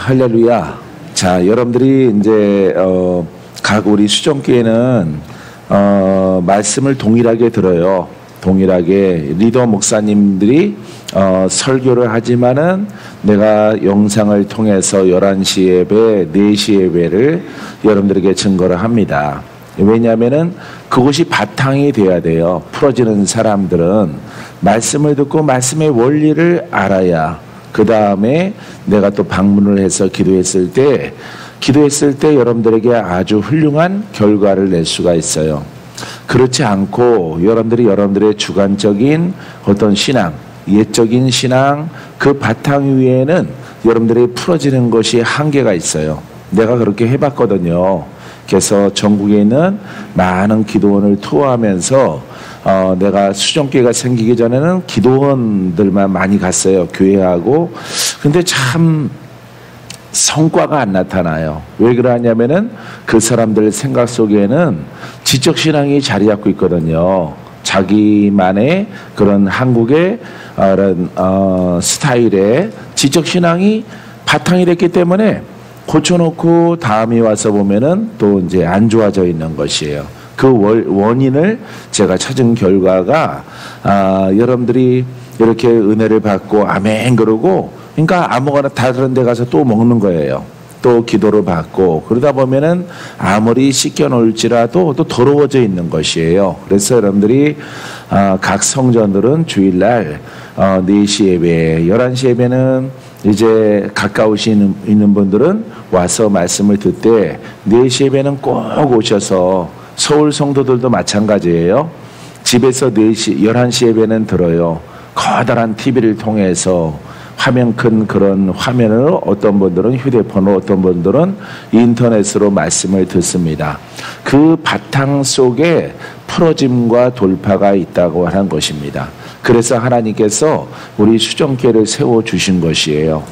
할렐루야. 자, 여러분들이 이제 각 우리 수정교회는 말씀을 동일하게 들어요. 동일하게 리더 목사님들이 설교를 하지만은 내가 영상을 통해서 11시 예배, 4시 예배를 여러분들에게 증거를 합니다. 왜냐하면은 그것이 바탕이 돼야 돼요. 풀어지는 사람들은 말씀을 듣고 말씀의 원리를 알아야 그 다음에 내가 또 방문을 해서 기도했을 때 여러분들에게 아주 훌륭한 결과를 낼 수가 있어요. 그렇지 않고 여러분들의 주관적인 어떤 신앙, 옛적인 신앙 그 바탕 위에는 여러분들이 풀어지는 것이 한계가 있어요. 내가 그렇게 해봤거든요. 그래서 전국에 있는 많은 기도원을 투어하면서 내가 수정교회가 생기기 전에는 기도원들만 많이 갔어요. 교회하고. 근데 참 성과가 안 나타나요. 왜 그러냐면은 그 사람들 생각 속에는 지적신앙이 자리 잡고 있거든요. 자기만의 그런 한국의 스타일의 지적신앙이 바탕이 됐기 때문에 고쳐놓고 다음에 와서 보면은 또 이제 안 좋아져 있는 것이에요. 그 원인을 제가 찾은 결과가 여러분들이 이렇게 은혜를 받고 아멘 그러고 그러니까 아무거나 다른 데 가서 또 먹는 거예요. 또 기도를 받고 그러다 보면은 아무리 씻겨 놓을지라도 또 더러워져 있는 것이에요. 그래서 여러분들이 각 성전들은 주일날 4시 예배, 11시 예배는 이제 가까우시는 분들은 와서 말씀을 듣되 4시 예배는 꼭 오셔서 서울 성도들도 마찬가지예요. 집에서 11시 예배는 들어요. 커다란 TV를 통해서 화면 큰 그런 화면으로 어떤 분들은 휴대폰으로 어떤 분들은 인터넷으로 말씀을 듣습니다. 그 바탕 속에 풀어짐과 돌파가 있다고 하는 것입니다. 그래서 하나님께서 우리 수정교회를 세워주신 것이에요.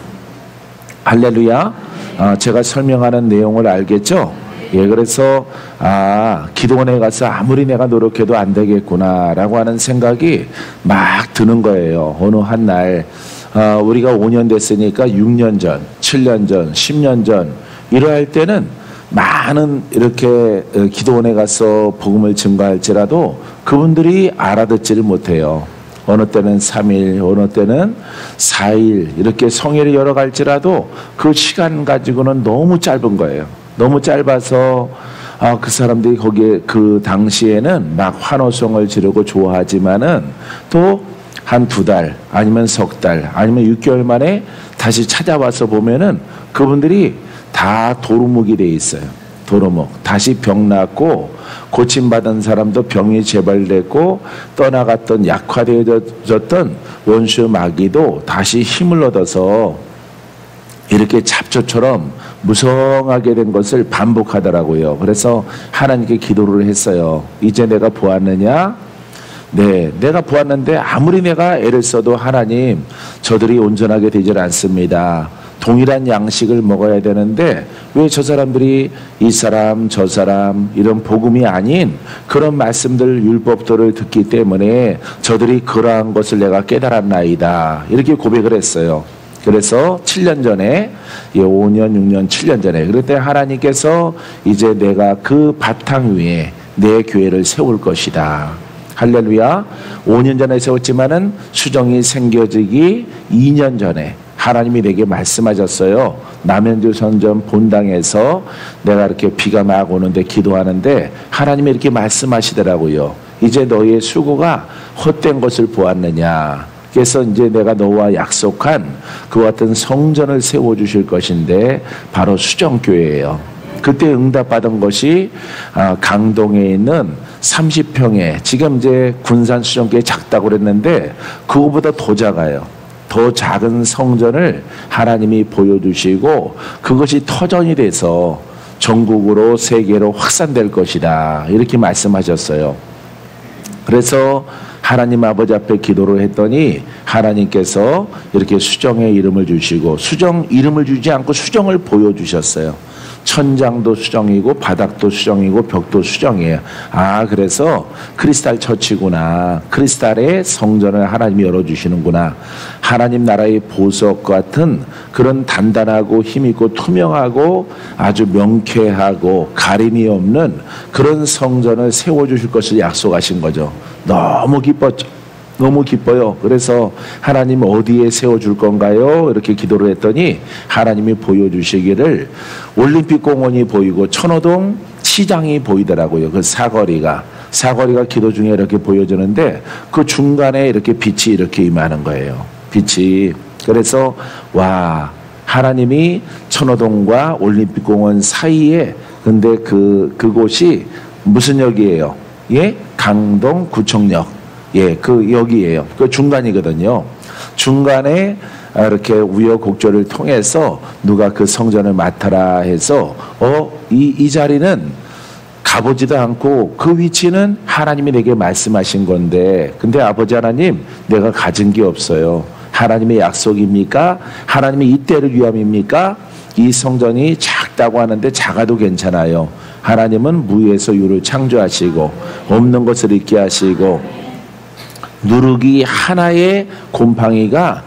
할렐루야. 제가 설명하는 내용을 알겠죠? 예, 그래서 기도원에 가서 아무리 내가 노력해도 안 되겠구나라고 하는 생각이 막 드는 거예요. 어느 한 날 우리가 5년 됐으니까 6년 전, 7년 전, 10년 전 이러할 때는 많은 이렇게 기도원에 가서 복음을 증거할지라도 그분들이 알아듣지를 못해요. 어느 때는 3일, 어느 때는 4일 이렇게 성회를 열어갈지라도 그 시간 가지고는 너무 짧은 거예요. 너무 짧아서 그 사람들이 거기에 그 당시에는 막 환호성을 지르고 좋아하지만은 또 한 2달 아니면 석 달 아니면 6개월 만에 다시 찾아와서 보면은 그분들이 다 도루묵이 돼 있어요. 도루묵. 다시 병 났고 고침받은 사람도 병이 재발됐고 떠나갔던 약화되어졌던 원수 마귀도 다시 힘을 얻어서 이렇게 잡초처럼 무성하게 된 것을 반복하더라고요. 그래서 하나님께 기도를 했어요. 이제 내가 보았느냐? 네, 내가 보았는데 아무리 내가 애를 써도 하나님 저들이 온전하게 되질 않습니다. 동일한 양식을 먹어야 되는데 왜 저 사람들이 이 사람 저 사람 이런 복음이 아닌 그런 말씀들 율법들을 듣기 때문에 저들이 그러한 것을 내가 깨달았나이다. 이렇게 고백을 했어요. 그래서 7년 전에 5년 6년 7년 전에 그때 하나님께서 이제 내가 그 바탕 위에 내 교회를 세울 것이다. 할렐루야. 5년 전에 세웠지만은 수정이 생겨지기 2년 전에 하나님이 내게 말씀하셨어요. 남현주 선전 본당에서 내가 이렇게 비가 막 오는데 기도하는데 하나님이 이렇게 말씀하시더라고요. 이제 너의 수고가 헛된 것을 보았느냐. 그래서 이제 내가 너와 약속한 그와 같은 성전을 세워주실 것인데 바로 수정교회예요. 그때 응답받은 것이 강동에 있는 30평에 지금 이제 군산 수정교회 작다고 그랬는데 그거보다 더 작아요. 더 작은 성전을 하나님이 보여주시고 그것이 터전이 돼서 전국으로 세계로 확산될 것이다. 이렇게 말씀하셨어요. 그래서 하나님 아버지 앞에 기도를 했더니 하나님께서 이렇게 수정의 이름을 주시고 수정 이름을 주지 않고 수정을 보여주셨어요. 천장도 수정이고 바닥도 수정이고 벽도 수정이에요. 그래서 크리스탈 처치구나. 크리스탈의 성전을 하나님이 열어주시는구나. 하나님 나라의 보석 같은 그런 단단하고 힘있고 투명하고 아주 명쾌하고 가림이 없는 그런 성전을 세워주실 것을 약속하신 거죠. 너무 기뻤죠. 너무 기뻐요. 그래서 하나님 어디에 세워줄 건가요? 이렇게 기도를 했더니 하나님이 보여주시기를 올림픽 공원이 보이고 천호동 시장이 보이더라고요. 그 사거리가 기도 중에 이렇게 보여주는데 그 중간에 이렇게 빛이 이렇게 임하는 거예요. 빛이. 그래서 와, 하나님이 천호동과 올림픽 공원 사이에, 근데 그곳이 무슨 역이에요? 예? 강동 구청역. 예, 여기에요. 그 중간이거든요. 중간에 이렇게 우여곡절을 통해서 누가 그 성전을 맡아라 해서, 이 자리는 가보지도 않고 그 위치는 하나님이 내게 말씀하신 건데, 근데 아버지 하나님, 내가 가진 게 없어요. 하나님의 약속입니까? 하나님의 이때를 위함입니까? 이 성전이 작다고 하는데 작아도 괜찮아요. 하나님은 무에서 유를 창조하시고 없는 것을 있게 하시고 누룩이 하나의 곰팡이가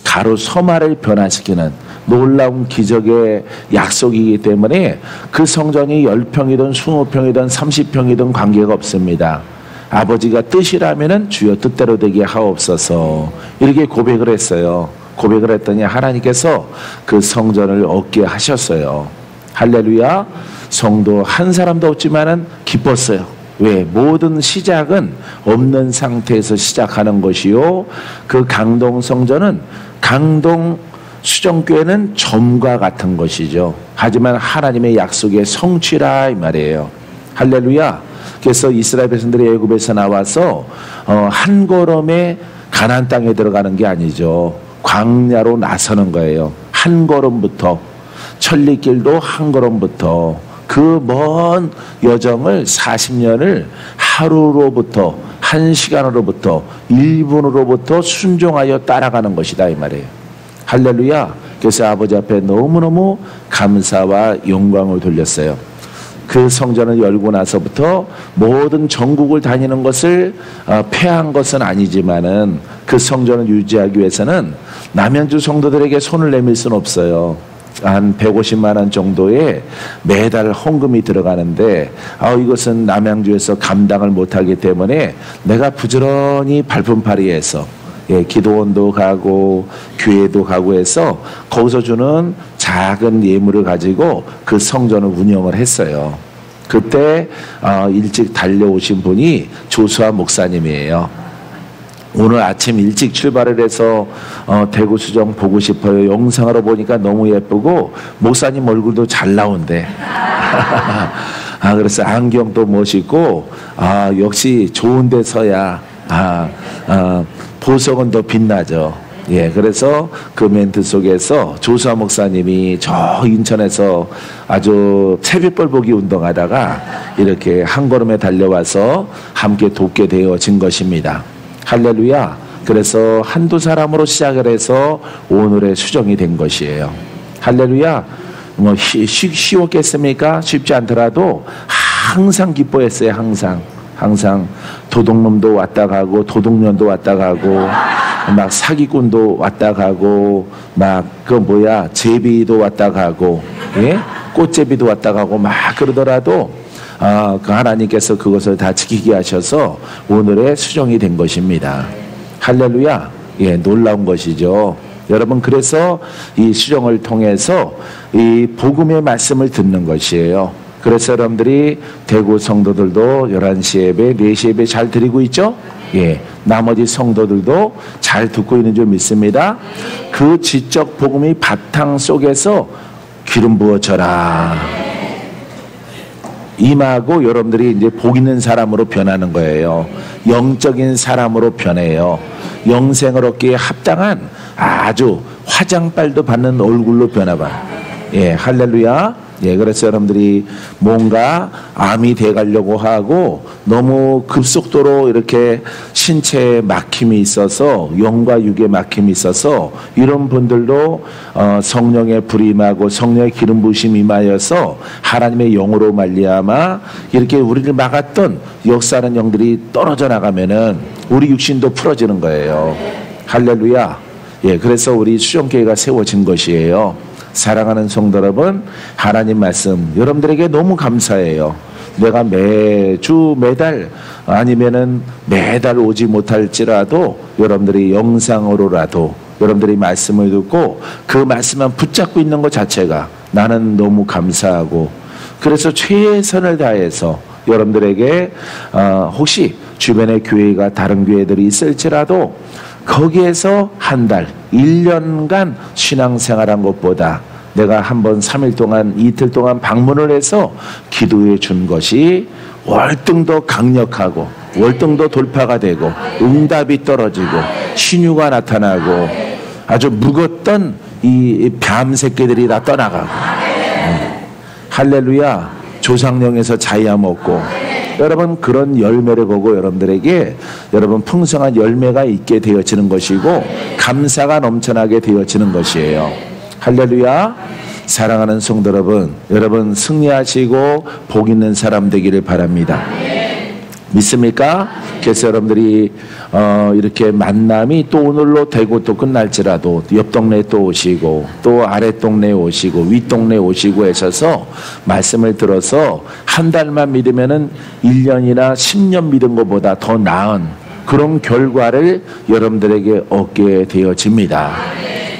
가로 서마를 변화시키는 놀라운 기적의 약속이기 때문에 그 성전이 10평이든 20평이든 30평이든 관계가 없습니다. 아버지가 뜻이라면은 주여 뜻대로 되게 하옵소서, 이렇게 고백을 했어요. 고백을 했더니 하나님께서 그 성전을 얻게 하셨어요. 할렐루야. 성도 한 사람도 없지만은 기뻤어요. 왜? 모든 시작은 없는 상태에서 시작하는 것이요, 그 강동 성전은, 강동 수정교회는 점과 같은 것이죠. 하지만 하나님의 약속의 성취라 이 말이에요. 할렐루야. 그래서 이스라엘 백성들이 애굽에서 나와서 한 걸음에 가나안 땅에 들어가는 게 아니죠. 광야로 나서는 거예요. 한 걸음부터, 천리길도 한 걸음부터 그 먼 여정을 40년을 하루로부터, 1시간으로부터, 1분으로부터 순종하여 따라가는 것이다 이 말이에요. 할렐루야. 그래서 아버지 앞에 너무너무 감사와 영광을 돌렸어요. 그 성전을 열고 나서부터 모든 전국을 다니는 것을 폐한 것은 아니지만은 그 성전을 유지하기 위해서는 남양주 성도들에게 손을 내밀 수는 없어요. 한 150만 원 정도의 매달 헌금이 들어가는데 이것은 남양주에서 감당을 못하기 때문에 내가 부지런히 발품팔이해서, 예, 기도원도 가고 교회도 가고 해서 거기서 주는 작은 예물을 가지고 그 성전을 운영을 했어요. 그때 일찍 달려오신 분이 조수아 목사님이에요. 오늘 아침 일찍 출발을 해서 대구 수정 보고 싶어요. 영상으로 보니까 너무 예쁘고 목사님 얼굴도 잘 나온대. 그래서 안경도 멋있고 역시 좋은 데 서야 보석은 더 빛나죠. 예, 그래서 그 멘트 속에서 조수아 목사님이 저 인천에서 아주 새벽별 보기 운동하다가 이렇게 한 걸음에 달려와서 함께 돕게 되어진 것입니다. 할렐루야. 그래서 한두 사람으로 시작을 해서 오늘의 수정이 된 것이에요. 할렐루야. 뭐 쉬웠겠습니까? 쉽지 않더라도 항상 기뻐했어요. 항상 도둑놈도 왔다 가고 도둑년도 왔다 가고 막 사기꾼도 왔다 가고 막 제비도 왔다 가고, 예? 꽃제비도 왔다 가고 막 그러더라도 그 하나님께서 그것을 다 지키게 하셔서 오늘의 수정이 된 것입니다. 할렐루야. 예, 놀라운 것이죠. 여러분, 그래서 이 수정을 통해서 이 복음의 말씀을 듣는 것이에요. 그래서 여러분들이 대구 성도들도 11시 예배, 4시 예배 잘 드리고 있죠? 예, 나머지 성도들도 잘 듣고 있는 줄 믿습니다. 그 지적 복음의 바탕 속에서 기름 부어져라 임하고 여러분들이 이제 복 있는 사람으로 변하는 거예요. 영적인 사람으로 변해요. 영생을 얻기에 합당한 아주 화장빨도 받는 얼굴로 변화봐. 예, 할렐루야. 예, 그래서 여러분들이 뭔가 암이 돼가려고 하고 너무 급속도로 이렇게 신체에 막힘이 있어서 영과 육에 막힘이 있어서 이런 분들도 성령의 불이 임하고 성령의 기름 부으심이 임하여서 하나님의 영으로 말미암아 이렇게 우리를 막았던 역사하는 영들이 떨어져 나가면은 우리 육신도 풀어지는 거예요. 할렐루야. 예, 그래서 우리 수종교회가 세워진 것이에요. 사랑하는 성도 여러분, 하나님 말씀 여러분들에게 너무 감사해요. 내가 매주 매달 아니면은 매달 오지 못할지라도 여러분들이 영상으로라도 여러분들이 말씀을 듣고 그 말씀만 붙잡고 있는 것 자체가 나는 너무 감사하고, 그래서 최선을 다해서 여러분들에게 혹시 주변에 교회가 다른 교회들이 있을지라도 거기에서 한 달, 1년간 신앙생활한 것보다 내가 한번 3일 동안, 이틀 동안 방문을 해서 기도해 준 것이 월등 더 강력하고 월등 더 돌파가 되고 응답이 떨어지고 신유가 나타나고 아주 묵었던 이 뱀 새끼들이 다 떠나가고 할렐루야. 조상령에서 자야 먹고 여러분 그런 열매를 보고 여러분들에게 여러분 풍성한 열매가 있게 되어지는 것이고 감사가 넘쳐나게 되어지는 것이에요. 할렐루야. 사랑하는 성도 여러분, 여러분 승리하시고 복 있는 사람 되기를 바랍니다. 믿습니까? 그래서 여러분들이 이렇게 만남이 또 오늘로 되고 또 끝날지라도 옆 동네에 또 오시고 또 아래 동네에 오시고 윗 동네에 오시고 하셔서 말씀을 들어서 한 달만 믿으면은 1년이나 10년 믿은 것보다 더 나은 그런 결과를 여러분들에게 얻게 되어집니다.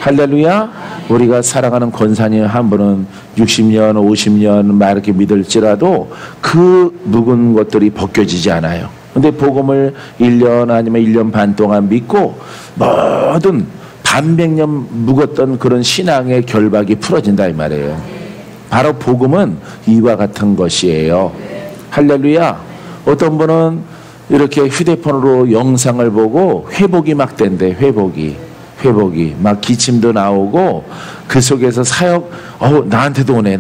할렐루야. 우리가 사랑하는 권사님 한 분은 60년, 50년 막 이렇게 믿을지라도 그 묵은 것들이 벗겨지지 않아요. 근데 복음을 1년 아니면 1년 반 동안 믿고 모든 반백년 묵었던 그런 신앙의 결박이 풀어진다 이 말이에요. 바로 복음은 이와 같은 것이에요. 할렐루야. 어떤 분은 이렇게 휴대폰으로 영상을 보고 회복이 막 된대. 회복이 막 기침도 나오고 그 속에서 사역 나한테도 오네.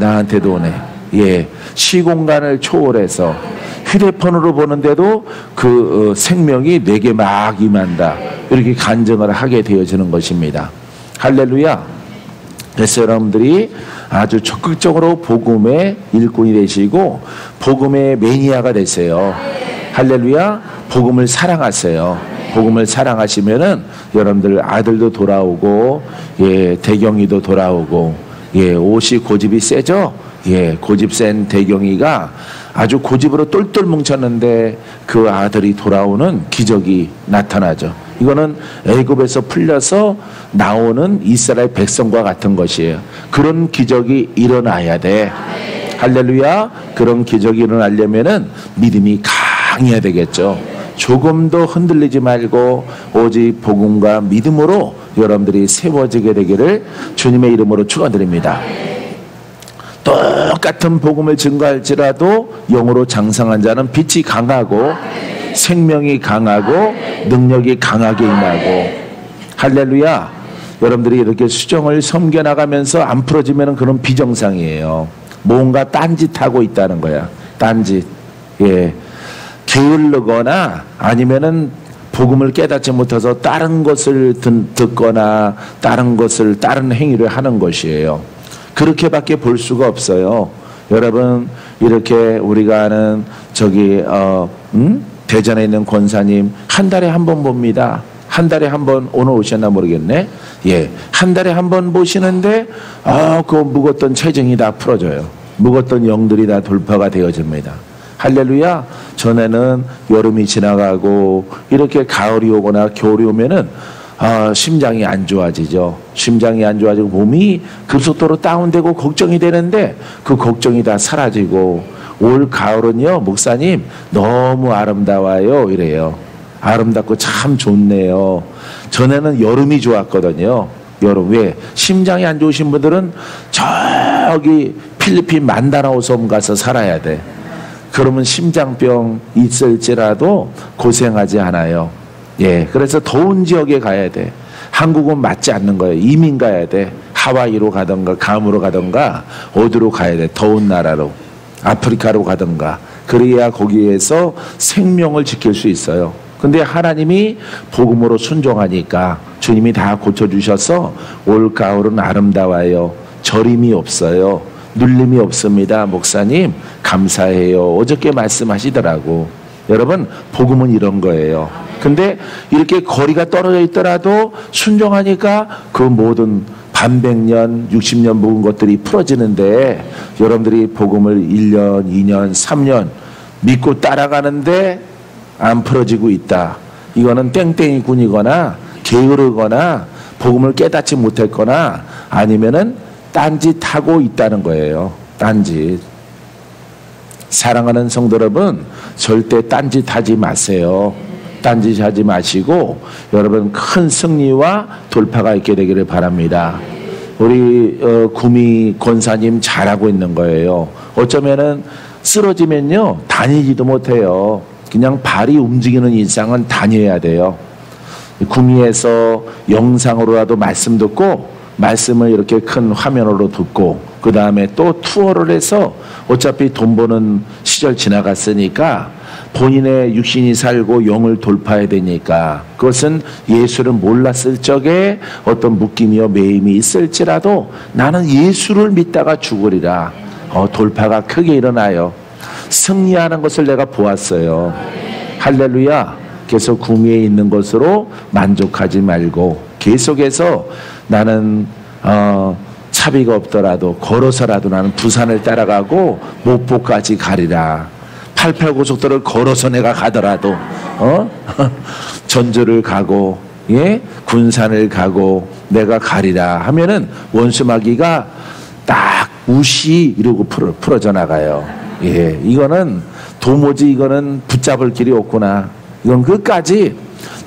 예, 시공간을 초월해서 휴대폰으로 보는데도 그 생명이 내게 막 임한다 이렇게 간증을 하게 되어지는 것입니다. 할렐루야. 그래서 여러분들이 아주 적극적으로 복음의 일꾼이 되시고 복음의 매니아가 되세요. 할렐루야. 복음을 사랑하세요. 복음을 사랑하시면은 여러분들 아들도 돌아오고 예, 대경이도 돌아오고 예, 옷이 고집이 세죠. 예, 고집 센 대경이가 아주 고집으로 똘똘 뭉쳤는데 그 아들이 돌아오는 기적이 나타나죠. 이거는 애굽에서 풀려서 나오는 이스라엘 백성과 같은 것이에요. 그런 기적이 일어나야 돼. 할렐루야. 그런 기적이 일어나려면은 믿음이 강해야 되겠죠. 조금도 흔들리지 말고 오직 복음과 믿음으로 여러분들이 세워지게 되기를 주님의 이름으로 축원드립니다. 똑같은 복음을 증거할지라도 영으로 장성한 자는 빛이 강하고 생명이 강하고 능력이 강하게 임하고 할렐루야. 여러분들이 이렇게 수정을 섬겨나가면서 안 풀어지면 그런 비정상이에요. 뭔가 딴짓하고 있다는 거야. 딴짓. 예. 게을르거나 아니면은 복음을 깨닫지 못해서 다른 것을 듣거나 다른 행위를 하는 것이에요. 그렇게밖에 볼 수가 없어요. 여러분 이렇게 우리가 아는 대전에 있는 권사님 한 달에 한 번 봅니다. 한 달에 한 번, 오늘 오셨나 모르겠네. 예, 한 달에 한 번 보시는데 그 묵었던 체증이 다 풀어져요. 묵었던 영들이 다 돌파가 되어집니다. 할렐루야. 전에는 여름이 지나가고 이렇게 가을이 오거나 겨울이 오면은 심장이 안 좋아지죠. 심장이 안 좋아지고 몸이 급속도로 다운되고 걱정이 되는데 그 걱정이 다 사라지고 올 가을은요 목사님 너무 아름다워요 이래요. 아름답고 참 좋네요. 전에는 여름이 좋았거든요. 여름. 왜? 심장이 안 좋으신 분들은 저기 필리핀 만다나오 섬 가서 살아야 돼. 그러면 심장병 있을지라도 고생하지 않아요. 예, 그래서 더운 지역에 가야 돼. 한국은 맞지 않는 거예요. 이민 가야 돼. 하와이로 가던가 감으로 가던가 어디로 가야 돼? 더운 나라로, 아프리카로 가던가. 그래야 거기에서 생명을 지킬 수 있어요. 근데 하나님이 복음으로 순종하니까 주님이 다 고쳐주셔서 올 가을은 아름다워요. 저림이 없어요. 눌림이 없습니다. 목사님 감사해요. 어저께 말씀하시더라고. 여러분 복음은 이런 거예요. 근데 이렇게 거리가 떨어져 있더라도 순종하니까 그 모든 반백년 60년 묵은 것들이 풀어지는데, 여러분들이 복음을 1년 2년 3년 믿고 따라가는데 안 풀어지고 있다. 이거는 땡땡이 군이거나 게으르거나 복음을 깨닫지 못했거나 아니면은 딴짓하고 있다는 거예요. 딴짓. 사랑하는 성도 여러분, 절대 딴짓하지 마세요. 딴짓하지 마시고 여러분 큰 승리와 돌파가 있게 되기를 바랍니다. 우리 구미 권사님 잘하고 있는 거예요. 어쩌면은 쓰러지면요 다니지도 못해요. 그냥 발이 움직이는 일상은 다녀야 돼요. 구미에서 영상으로라도 말씀 듣고 말씀을 이렇게 큰 화면으로 듣고 그 다음에 또 투어를 해서 어차피 돈 버는 시절 지나갔으니까 본인의 육신이 살고 영을 돌파해야 되니까, 그것은 예수를 몰랐을 적에 어떤 묶임이요 매임이 있을지라도 나는 예수를 믿다가 죽으리라. 돌파가 크게 일어나요. 승리하는 것을 내가 보았어요. 할렐루야. 그래서 구미에 있는 것으로 만족하지 말고 계속해서 나는 차비가 없더라도 걸어서라도 나는 부산을 따라가고 목포까지 가리라. 88고속도로를 걸어서 내가 가더라도 전주를 가고 군산을 가고 내가 가리라 하면은 원수마귀가 딱 우시 이러고 풀어져 나가요. 이거는 도무지 이거는 붙잡을 길이 없구나. 이건 끝까지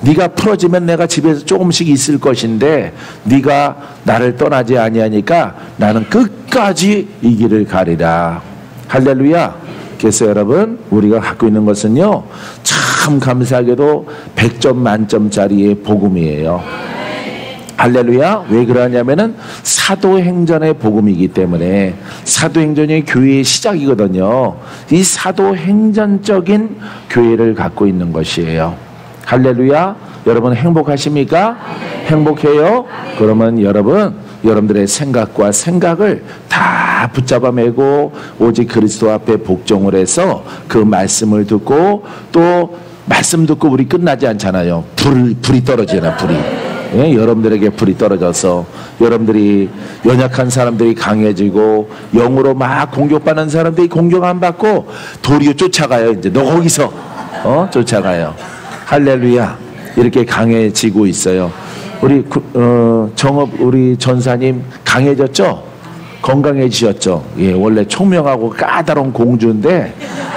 네가 풀어지면 내가 집에서 조금씩 있을 것인데 네가 나를 떠나지 아니하니까 나는 끝까지 이 길을 가리라. 할렐루야. 그래서 여러분 우리가 갖고 있는 것은요 참 감사하게도 100점 만점짜리의 복음이에요. 할렐루야. 왜 그러냐면은 사도행전의 복음이기 때문에, 사도행전이 교회의 시작이거든요. 이 사도행전적인 교회를 갖고 있는 것이에요. 할렐루야. 여러분 행복하십니까? 행복해요? 그러면 여러분들의 생각과 생각을 다 붙잡아 매고 오직 그리스도 앞에 복종을 해서 그 말씀을 듣고, 또 말씀 듣고 우리 끝나지 않잖아요. 불이 떨어지잖아. 불이. 여러분들에게 불이 떨어져서 여러분들이 연약한 사람들이 강해지고 영으로 막 공격받는 사람들이 공격 안 받고 도리어 쫓아가요. 이제 너 거기서 쫓아가요. 할렐루야. 이렇게 강해지고 있어요. 우리 정업 우리 전사님 강해졌죠? 건강해지셨죠? 원래 총명하고 까다로운 공주인데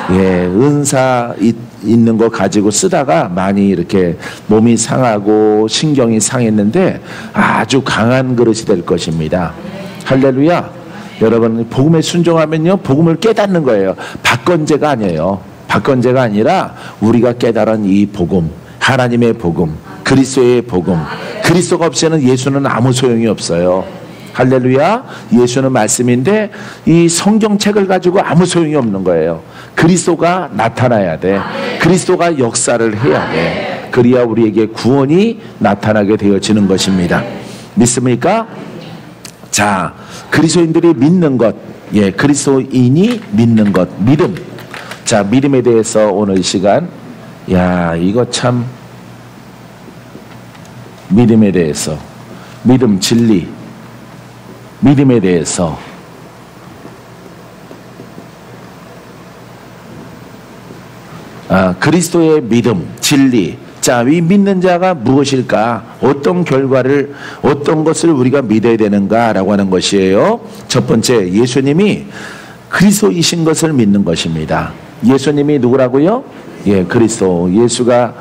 은사 있는 거 가지고 쓰다가 많이 이렇게 몸이 상하고 신경이 상했는데 아주 강한 그릇이 될 것입니다. 할렐루야. 여러분 복음에 순종하면요 복음을 깨닫는 거예요. 박건제가 아니에요. 박건제가 아니라 우리가 깨달은 이 복음, 하나님의 복음, 그리스도의 복음. 그리스도가 없이는 예수는 아무 소용이 없어요. 할렐루야. 예수는 말씀인데 이 성경책을 가지고 아무 소용이 없는 거예요. 그리스도가 나타나야 돼. 그리스도가 역사를 해야 돼. 그래야 우리에게 구원이 나타나게 되어지는 것입니다. 믿습니까? 자, 그리스도인들이 믿는 것, 그리스도인이 믿는 것, 믿음. 자, 믿음에 대해서 오늘 시간, 이거 참 믿음에 대해서, 믿음, 진리, 믿음에 대해서 그리스도의 믿음, 진리. 자, 이 믿는 자가 무엇일까? 어떤 결과를, 어떤 것을 우리가 믿어야 되는가라고 하는 것이에요. 첫 번째, 예수님이 그리스도이신 것을 믿는 것입니다. 예수님이 누구라고요? 그리스도. 예수가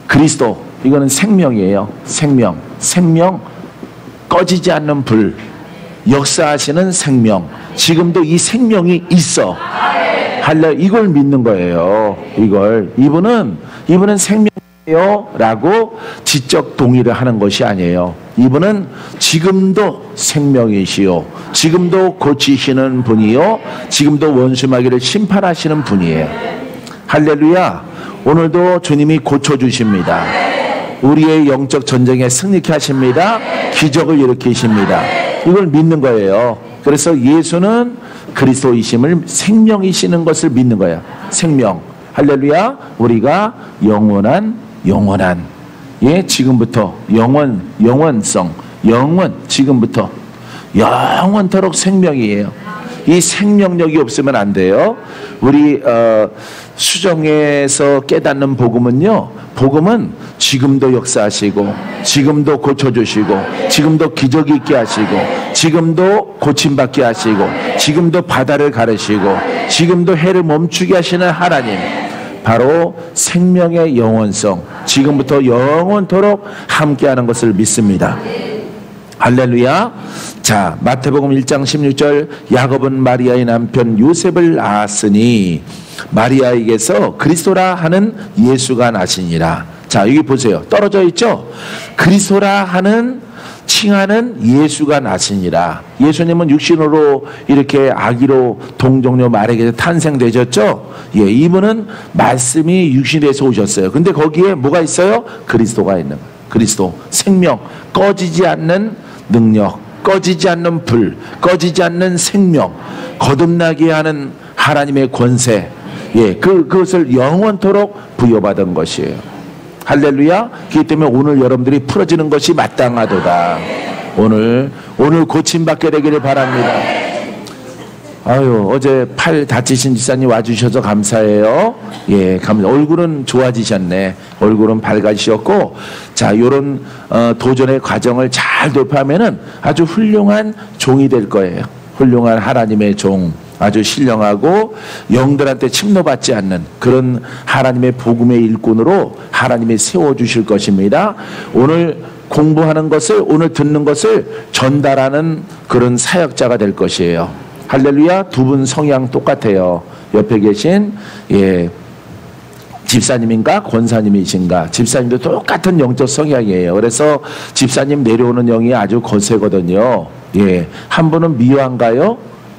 그리스도. 이거는 생명이에요. 생명. 꺼지지 않는 불. 역사하시는 생명. 지금도 이 생명이 있어. 이걸 믿는 거예요. 이분은 생명 라고 지적 동의를 하는 것이 아니에요. 이분은 지금도 생명이시요, 지금도 고치시는 분이요, 지금도 원수마귀를 심판하시는 분이에요. 할렐루야. 오늘도 주님이 고쳐주십니다. 우리의 영적 전쟁에 승리케 하십니다. 기적을 일으키십니다. 이걸 믿는 거예요. 그래서 예수는 그리스도이심을, 생명이시는 것을 믿는 거예요. 생명. 할렐루야. 우리가 영원한 예, 지금부터 영원성, 영원, 지금부터 영원토록 생명이에요. 이 생명력이 없으면 안 돼요. 우리 수정에서 깨닫는 복음은요, 복음은 지금도 역사하시고, 지금도 고쳐주시고, 지금도 기적이 있게 하시고, 지금도 고침받게 하시고, 지금도 바다를 가르시고, 지금도 해를 멈추게 하시는 하나님, 바로 생명의 영원성, 지금부터 영원토록 함께하는 것을 믿습니다. 할렐루야. 자, 마태복음 1장 16절, 야곱은 마리아의 남편 요셉을 낳았으니 마리아에게서 그리스도라 하는 예수가 나시니라. 자, 여기 보세요. 떨어져 있죠? 그리스도라 하는 칭하는 예수가 나시니라. 예수님은 육신으로 이렇게 아기로 동정녀 마리아에게서 탄생되셨죠? 예, 이분은 말씀이 육신에서 오셨어요. 근데 거기에 뭐가 있어요? 그리스도가 있는 거예요. 그리스도, 생명, 꺼지지 않는 능력, 꺼지지 않는 불, 꺼지지 않는 생명, 거듭나게 하는 하나님의 권세, 예, 그것을 영원토록 부여받은 것이에요. 할렐루야. 그렇기 때문에 오늘 여러분들이 풀어지는 것이 마땅하도다. 오늘 고침받게 되기를 바랍니다. 아유, 어제 팔 다치신 집사님 와주셔서 감사해요. 예, 얼굴은 좋아지셨네. 얼굴은 밝아지셨고, 자, 요런 도전의 과정을 잘 돌파하면은 아주 훌륭한 종이 될 거예요. 훌륭한 하나님의 종, 아주 신령하고 영들한테 침노받지 않는 그런 하나님의 복음의 일꾼으로 하나님이 세워주실 것입니다. 오늘 공부하는 것을, 오늘 듣는 것을 전달하는 그런 사역자가 될 것이에요. 할렐루야. 두 분 성향 똑같아요. 옆에 계신, 예, 집사님인가 권사님이신가, 집사님도 똑같은 영적 성향이에요. 그래서 집사님 내려오는 영이 아주 거세거든요. 예, 한 분은 미화인가요?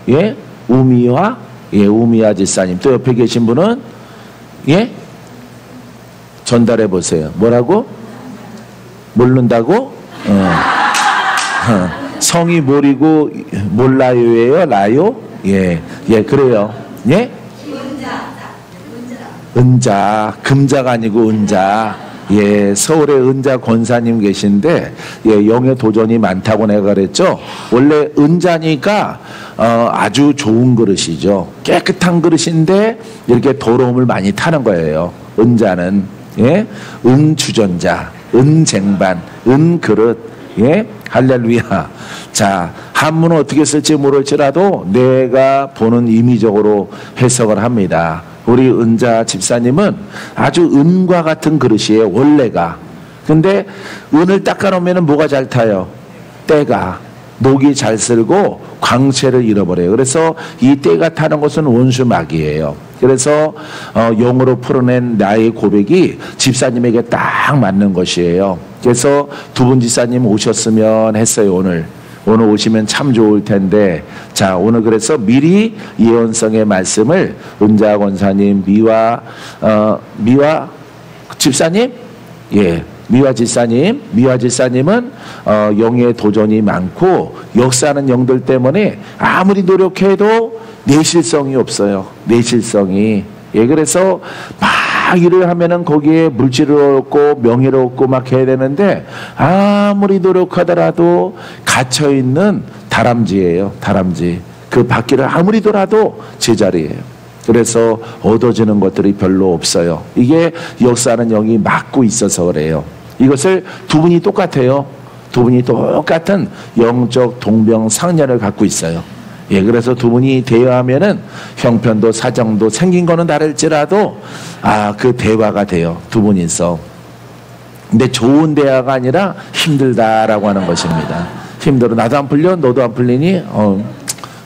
예, 우미화, 예, 우미화 집사님. 또 옆에 계신 분은, 예, 전달해 보세요. 뭐라고? 모른다고? 성이 뭐리고 몰라요예요? 라요? 예, 예, 그래요. 예? 은자, 금자가 아니고 은자. 예, 서울에 은자 권사님 계신데, 예, 영의 도전이 많다고 내가 그랬죠. 원래 은자니까 아주 좋은 그릇이죠. 깨끗한 그릇인데 이렇게 더러움을 많이 타는 거예요. 은자는, 예, 은주전자, 은쟁반, 은그릇. 예, 할렐루야. 자, 한문은 어떻게 쓸지 모를지라도 내가 보는 임의적으로 해석을 합니다. 우리 은자 집사님은 아주 은과 같은 그릇이에요, 원래가. 근데 은을 닦아놓으면 뭐가 잘 타요? 때가. 녹이 잘 쓸고 광채를 잃어버려요. 그래서 이 때가 타는 것은 원수마귀예요. 그래서 영어로 풀어낸 나의 고백이 집사님에게 딱 맞는 것이에요. 그래서 두 분 집사님 오셨으면 했어요. 오늘 오시면 참 좋을 텐데, 자, 오늘 그래서 미리 예언성의 말씀을 은자 권사님, 미화 집사님, 예, 미화 집사님은 영의 도전이 많고 역사하는 영들 때문에 아무리 노력해도 내실성이 없어요. 내실성이. 예, 그래서 막 일을 하면은 거기에 물질을 얻고 명예를 얻고 막 해야 되는데 아무리 노력하더라도 갇혀있는 다람쥐예요. 다람쥐. 그 바퀴를 아무리 돌아도 제자리예요. 그래서 얻어지는 것들이 별로 없어요. 이게 역사하는 영이 막고 있어서 그래요. 이것을 두 분이 똑같아요. 두 분이 똑같은 영적 동병상련을 갖고 있어요. 예, 그래서 두 분이 대화하면은 형편도 사정도 생긴 거는 다를지라도 그 대화가 돼요. 두 분이서. 근데 좋은 대화가 아니라 힘들다라고 하는 것입니다. 힘들어. 나도 안 풀려, 너도 안 풀리니?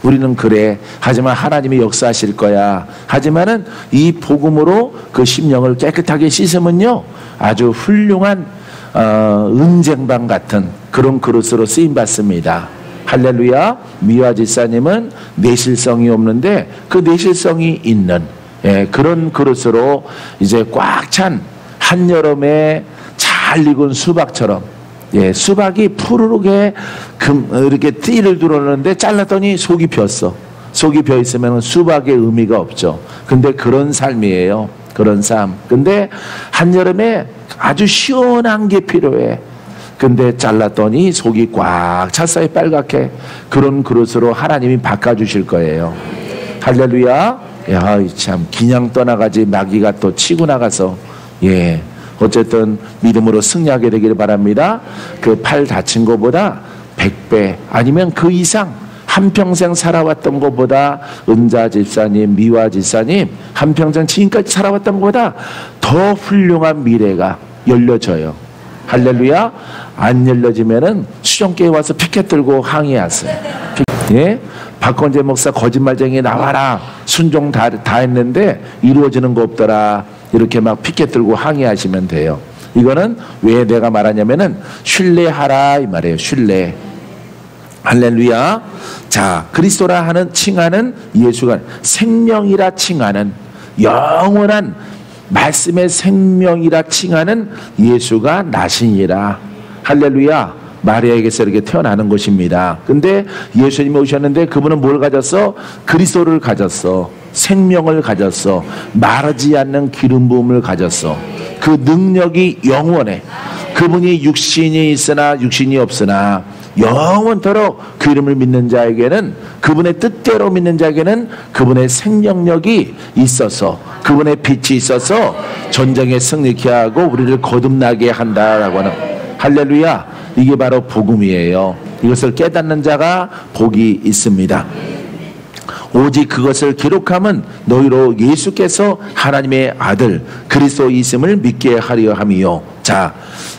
우리는 그래. 하지만 하나님이 역사하실 거야. 하지만은 이 복음으로 그 심령을 깨끗하게 씻으면요, 아주 훌륭한 은쟁반 같은 그런 그릇으로 쓰임 받습니다. 할렐루야. 미화 지사님은 내실성이 없는데 그 내실성이 있는 그런 그릇으로 이제 꽉 찬 한여름에 잘 익은 수박처럼, 수박이 푸르르게 이렇게 띠를 들었는데 잘랐더니 속이 폈어. 속이 펴 있으면 수박의 의미가 없죠. 근데 그런 삶이에요. 그런 삶. 근데 한여름에 아주 시원한 게 필요해. 근데 잘랐더니 속이 꽉 찼어요. 빨갛게. 그런 그릇으로 하나님이 바꿔주실 거예요. 할렐루야. 야, 참 그냥 떠나가지 마귀가 또 치고 나가서 어쨌든 믿음으로 승리하게 되기를 바랍니다. 그 팔 다친 것보다 100배 아니면 그 이상 한평생 살아왔던 것보다, 은자 집사님, 미화 집사님 한평생 지금까지 살아왔던 것보다 더 훌륭한 미래가 열려져요. 할렐루야. 안 열려지면은 수정교회 와서 피켓 들고 항의하세요. 박건재 목사 거짓말쟁이 나와라. 순종 다 했는데 이루어지는 거 없더라. 이렇게 막 피켓 들고 항의하시면 돼요. 이거는 왜 내가 말하냐면은 신뢰하라 이 말이에요. 신뢰. 할렐루야. 자, 그리스도라 하는 칭하는 예수가 생명이라 칭하는, 영원한 말씀의 생명이라 칭하는 예수가 나시니라. 할렐루야. 마리아에게서 이렇게 태어나는 것입니다. 근데 예수님이 오셨는데 그분은 뭘 가졌어? 그리스도를 가졌어. 생명을 가졌어. 마르지 않는 기름 부음을 가졌어. 그 능력이 영원해. 그분이 육신이 있으나 육신이 없으나 영원토록 그 이름을 믿는 자에게는, 그분의 뜻대로 믿는 자에게는 그분의 생명력이 있어서, 그분의 빛이 있어서 전쟁에 승리케 하고 우리를 거듭나게 한다라고 하는, 할렐루야. 이게 바로 복음이에요. 이것을 깨닫는 자가 복이 있습니다. 오직 그것을 기록함은 너희로 예수께서 하나님의 아들 그리스도이심을 믿게 하려 함이요. 자,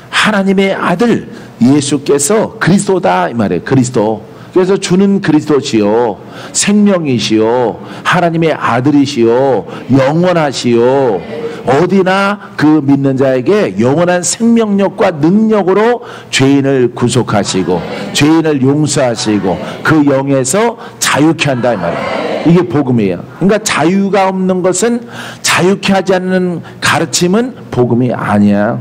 하나님의 아들 예수께서 그리스도다 이 말이에요. 그리스도. 그래서 주는 그리스도시요, 생명이시요, 하나님의 아들이시요, 영원하시요. 어디나 그 믿는 자에게 영원한 생명력과 능력으로 죄인을 구속하시고 죄인을 용서하시고 그 영에서 자유케 한다 이 말이에요. 이게 복음이에요. 그러니까 자유가 없는 것은, 자유케 하지 않는 가르침은 복음이 아니야.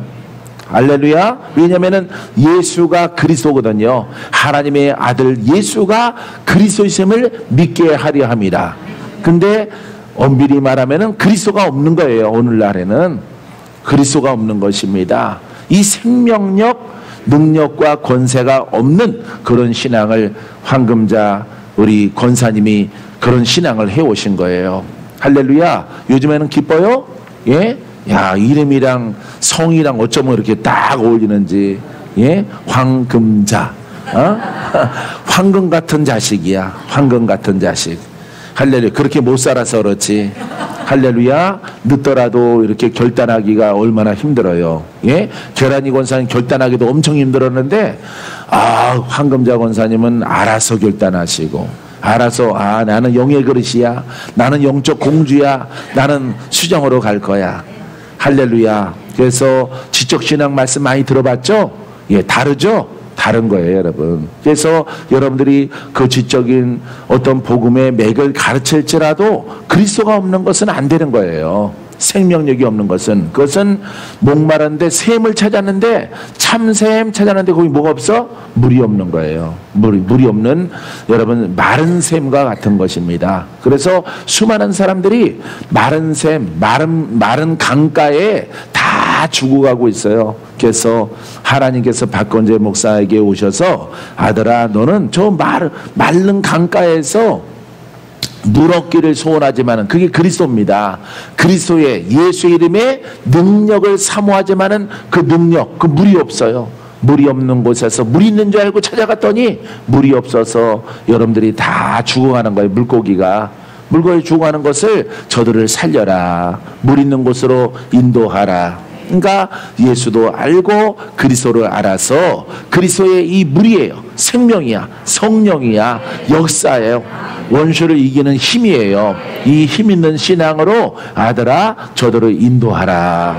할렐루야. 왜냐면은 예수가 그리스도거든요. 하나님의 아들 예수가 그리스도이심을 믿게 하려 합니다. 근데 엄밀히 말하면은 그리스도가 없는 거예요. 오늘날에는 그리스도가 없는 것입니다. 이 생명력, 능력과 권세가 없는 그런 신앙을 황금자 우리 권사님이 그런 신앙을 해오신 거예요. 할렐루야. 요즘에는 기뻐요? 야, 이름이랑 성이랑 어쩌면 이렇게 딱 어울리는지. 황금자. 황금 같은 자식이야. 황금 같은 자식. 할렐루야. 그렇게 못 살아서 그렇지. 할렐루야. 늦더라도 이렇게 결단하기가 얼마나 힘들어요. 계란이 권사님 결단하기도 엄청 힘들었는데, 황금자 권사님은 알아서 결단하시고, 알아서 나는 영의 그릇이야, 나는 영적 공주야, 나는 수정으로 갈 거야. 할렐루야. 그래서 지적신앙 말씀 많이 들어봤죠? 다르죠? 다른 거예요, 여러분. 그래서 여러분들이 그 지적인 어떤 복음의 맥을 가르칠지라도 그리스도가 없는 것은 안 되는 거예요. 생명력이 없는 것은. 그것은 목마른데 샘을 찾았는데, 참샘 찾았는데 거기 뭐가 없어? 물이 없는 거예요. 물이 없는, 여러분, 마른 샘과 같은 것입니다. 그래서 수많은 사람들이 마른 샘, 마른 강가에 다 죽어가고 있어요. 그래서 하나님께서 박건재 목사에게 오셔서, 아들아, 너는 저 마른 강가에서 물 얻기를 소원하지만은 그게 그리스도입니다. 그리스도의 예수의 이름의 능력을 사모하지만은 그 능력, 그 물이 없어요. 물이 없는 곳에서 물 있는 줄 알고 찾아갔더니 물이 없어서 여러분들이 다 죽어가는 거예요. 물고기가 죽어가는 것을 저들을 살려라. 물 있는 곳으로 인도하라. 그러니까 예수도 알고 그리스도를 알아서, 그리스도의 이 물이에요. 생명이야, 성령이야, 역사예요. 원수를 이기는 힘이에요. 이 힘 있는 신앙으로 아들아 저들을 인도하라.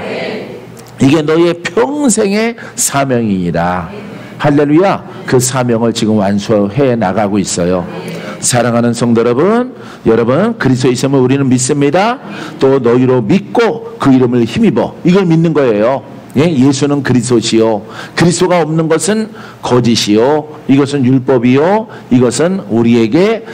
이게 너의 평생의 사명이니라. 할렐루야. 그 사명을 지금 완수해 나가고 있어요. 사랑하는 성도 여러분, 여러분 그리스도에 있으면 우리는 믿습니다. 또 너희로 믿고 그 이름을 힘입어. 이걸 믿는 거예요. 예? 예수는 그리스도시요, 그리스도가 없는 것은 거짓이요, 이것은 율법이요, 이것은 우리에게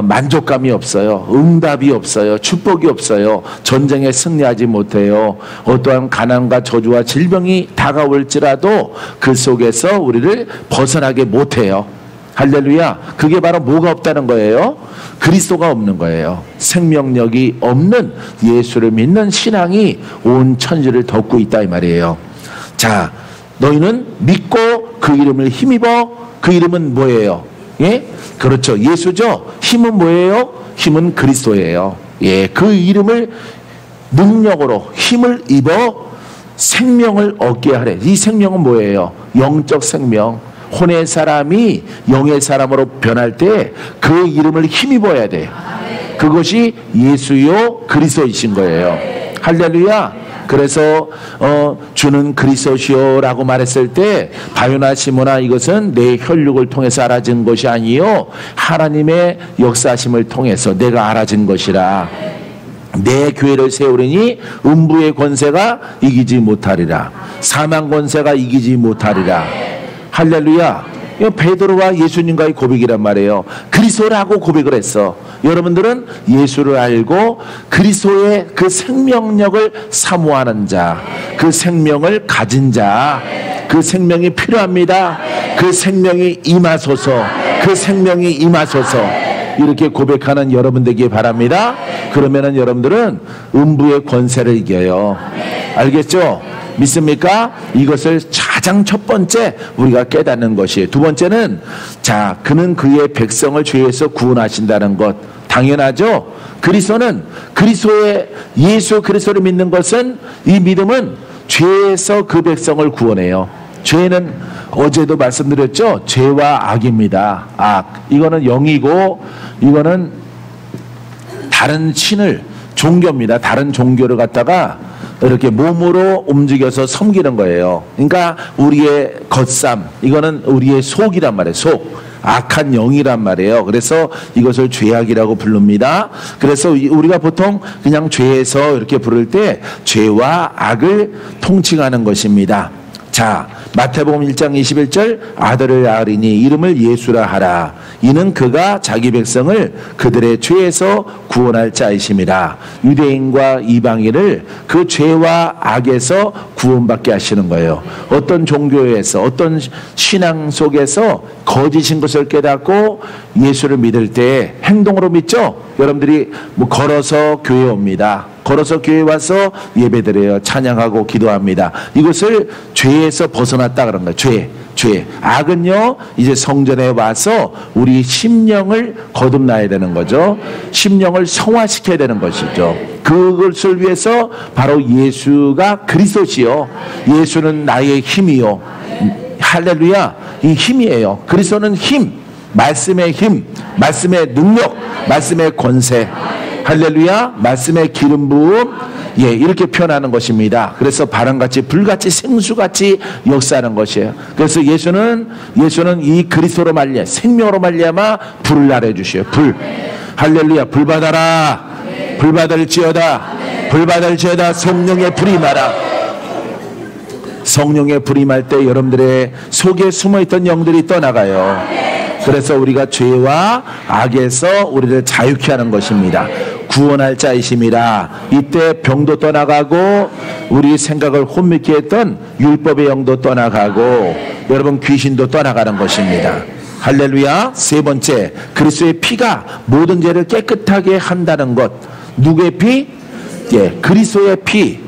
만족감이 없어요. 응답이 없어요. 축복이 없어요. 전쟁에 승리하지 못해요. 어떠한 가난과 저주와 질병이 다가올지라도 그 속에서 우리를 벗어나게 못해요. 할렐루야. 그게 바로 뭐가 없다는 거예요? 그리스도가 없는 거예요. 생명력이 없는 예수를 믿는 신앙이 온 천지를 덮고 있다 이 말이에요. 자, 너희는 믿고 그 이름을 힘입어. 그 이름은 뭐예요? 예? 그렇죠. 예수죠. 힘은 뭐예요? 힘은 그리스도예요. 예, 그 이름을 능력으로 힘을 입어 생명을 얻게 하래. 이 생명은 뭐예요? 영적 생명. 혼의 사람이 영의 사람으로 변할 때 그 이름을 힘입어야 돼. 그것이 예수요 그리스도이신 거예요. 할렐루야. 그래서 주는 그리스도시요라고 말했을 때 바요나 시모나 이것은 내 혈육을 통해서 알아진 것이 아니요 하나님의 역사심을 통해서 내가 알아진 것이라. 내 교회를 세우리니 음부의 권세가 이기지 못하리라. 사망 권세가 이기지 못하리라. 할렐루야. 베드로와 예수님과의 고백이란 말이에요. 그리스도라고 고백을 했어. 여러분들은 예수를 알고 그리스도의 그 생명력을 사모하는 자, 그 생명을 가진 자, 그 생명이 필요합니다. 그 생명이 임하소서, 그 생명이 임하소서, 이렇게 고백하는 여러분 되기 바랍니다. 그러면은 여러분들은 음부의 권세를 이겨요. 알겠죠? 믿습니까? 이것을 가장 첫 번째 우리가 깨닫는 것이에요. 두 번째는 자, 그는 그의 백성을 죄에서 구원하신다는 것. 당연하죠? 그리스도는 그리스도의 예수 그리스도를 믿는 것은, 이 믿음은 죄에서 그 백성을 구원해요. 죄는 어제도 말씀드렸죠? 죄와 악입니다. 악. 이거는 영이고 이거는 다른 신을, 종교입니다. 다른 종교를 갖다가 이렇게 몸으로 움직여서 섬기는 거예요. 그러니까 우리의 겉삼, 이거는 우리의 속이란 말이에요. 속, 악한 영이란 말이에요. 그래서 이것을 죄악이라고 부릅니다. 그래서 우리가 보통 그냥 죄에서 이렇게 부를 때 죄와 악을 통칭하는 것입니다. 자, 마태복음 1장 21절 아들을 낳으리니 이름을 예수라 하라. 이는 그가 자기 백성을 그들의 죄에서 구원할 자이심이라. 유대인과 이방인을 그 죄와 악에서 구원받게 하시는 거예요. 어떤 종교에서, 어떤 신앙 속에서 거짓인 것을 깨닫고 예수를 믿을 때 행동으로 믿죠? 여러분들이 뭐 걸어서 교회 옵니다. 걸어서 교회 와서 예배드려요. 찬양하고 기도합니다. 이것을 죄에서 벗어났다 그런 거예요. 죄. 악은요, 이제 성전에 와서 우리 심령을 거듭나야 되는 거죠. 심령을 성화시켜야 되는 것이죠. 그것을 위해서 바로 예수가 그리스도시요, 예수는 나의 힘이요. 할렐루야. 이 힘이에요. 그리스도는 힘, 말씀의 힘, 말씀의 능력, 말씀의 권세. 할렐루야. 말씀의 기름 부음, 예, 이렇게 표현하는 것입니다. 그래서 바람같이 불같이 생수같이 역사하는 것이에요. 그래서 예수는 이 그리스도로 말미암아, 생명으로 말미암아 불을 내려주셔요. 불. 할렐루야. 불 받아라. 불 받을지어다. 불 받을지어다. 성령의 불이 임하라. 성령의 불이 임할 때 여러분들의 속에 숨어있던 영들이 떠나가요. 그래서 우리가 죄와 악에서 우리를 자유케 하는 것입니다. 구원할 자이심이라. 이때 병도 떠나가고 우리 생각을 혼미케 했던 율법의 영도 떠나가고 여러분 귀신도 떠나가는 것입니다. 할렐루야. 세 번째, 그리스도의 피가 모든 죄를 깨끗하게 한다는 것. 누구의 피? 예, 그리스도의 피.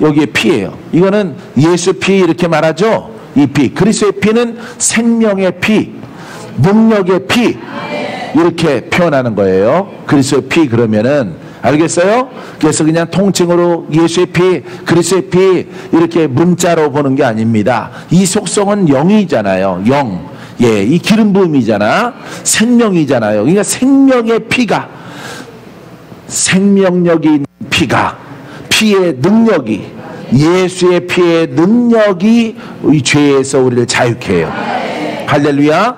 여기에 피예요. 이거는 예수 피 이렇게 말하죠. 이 피, 그리스도의 피는 생명의 피, 능력의 피, 이렇게 표현하는 거예요. 그리스도의 피 그러면은, 알겠어요? 그래서 그냥 통칭으로 예수의 피, 그리스도의 피 이렇게 문자로 보는 게 아닙니다. 이 속성은 영이잖아요. 영. 예, 이 기름 부음이잖아. 생명이잖아요. 그러니까 생명의 피가, 생명력이 있는 피가, 피의 능력이, 예수의 피의 능력이 이 죄에서 우리를 자유케 해요. 할렐루야.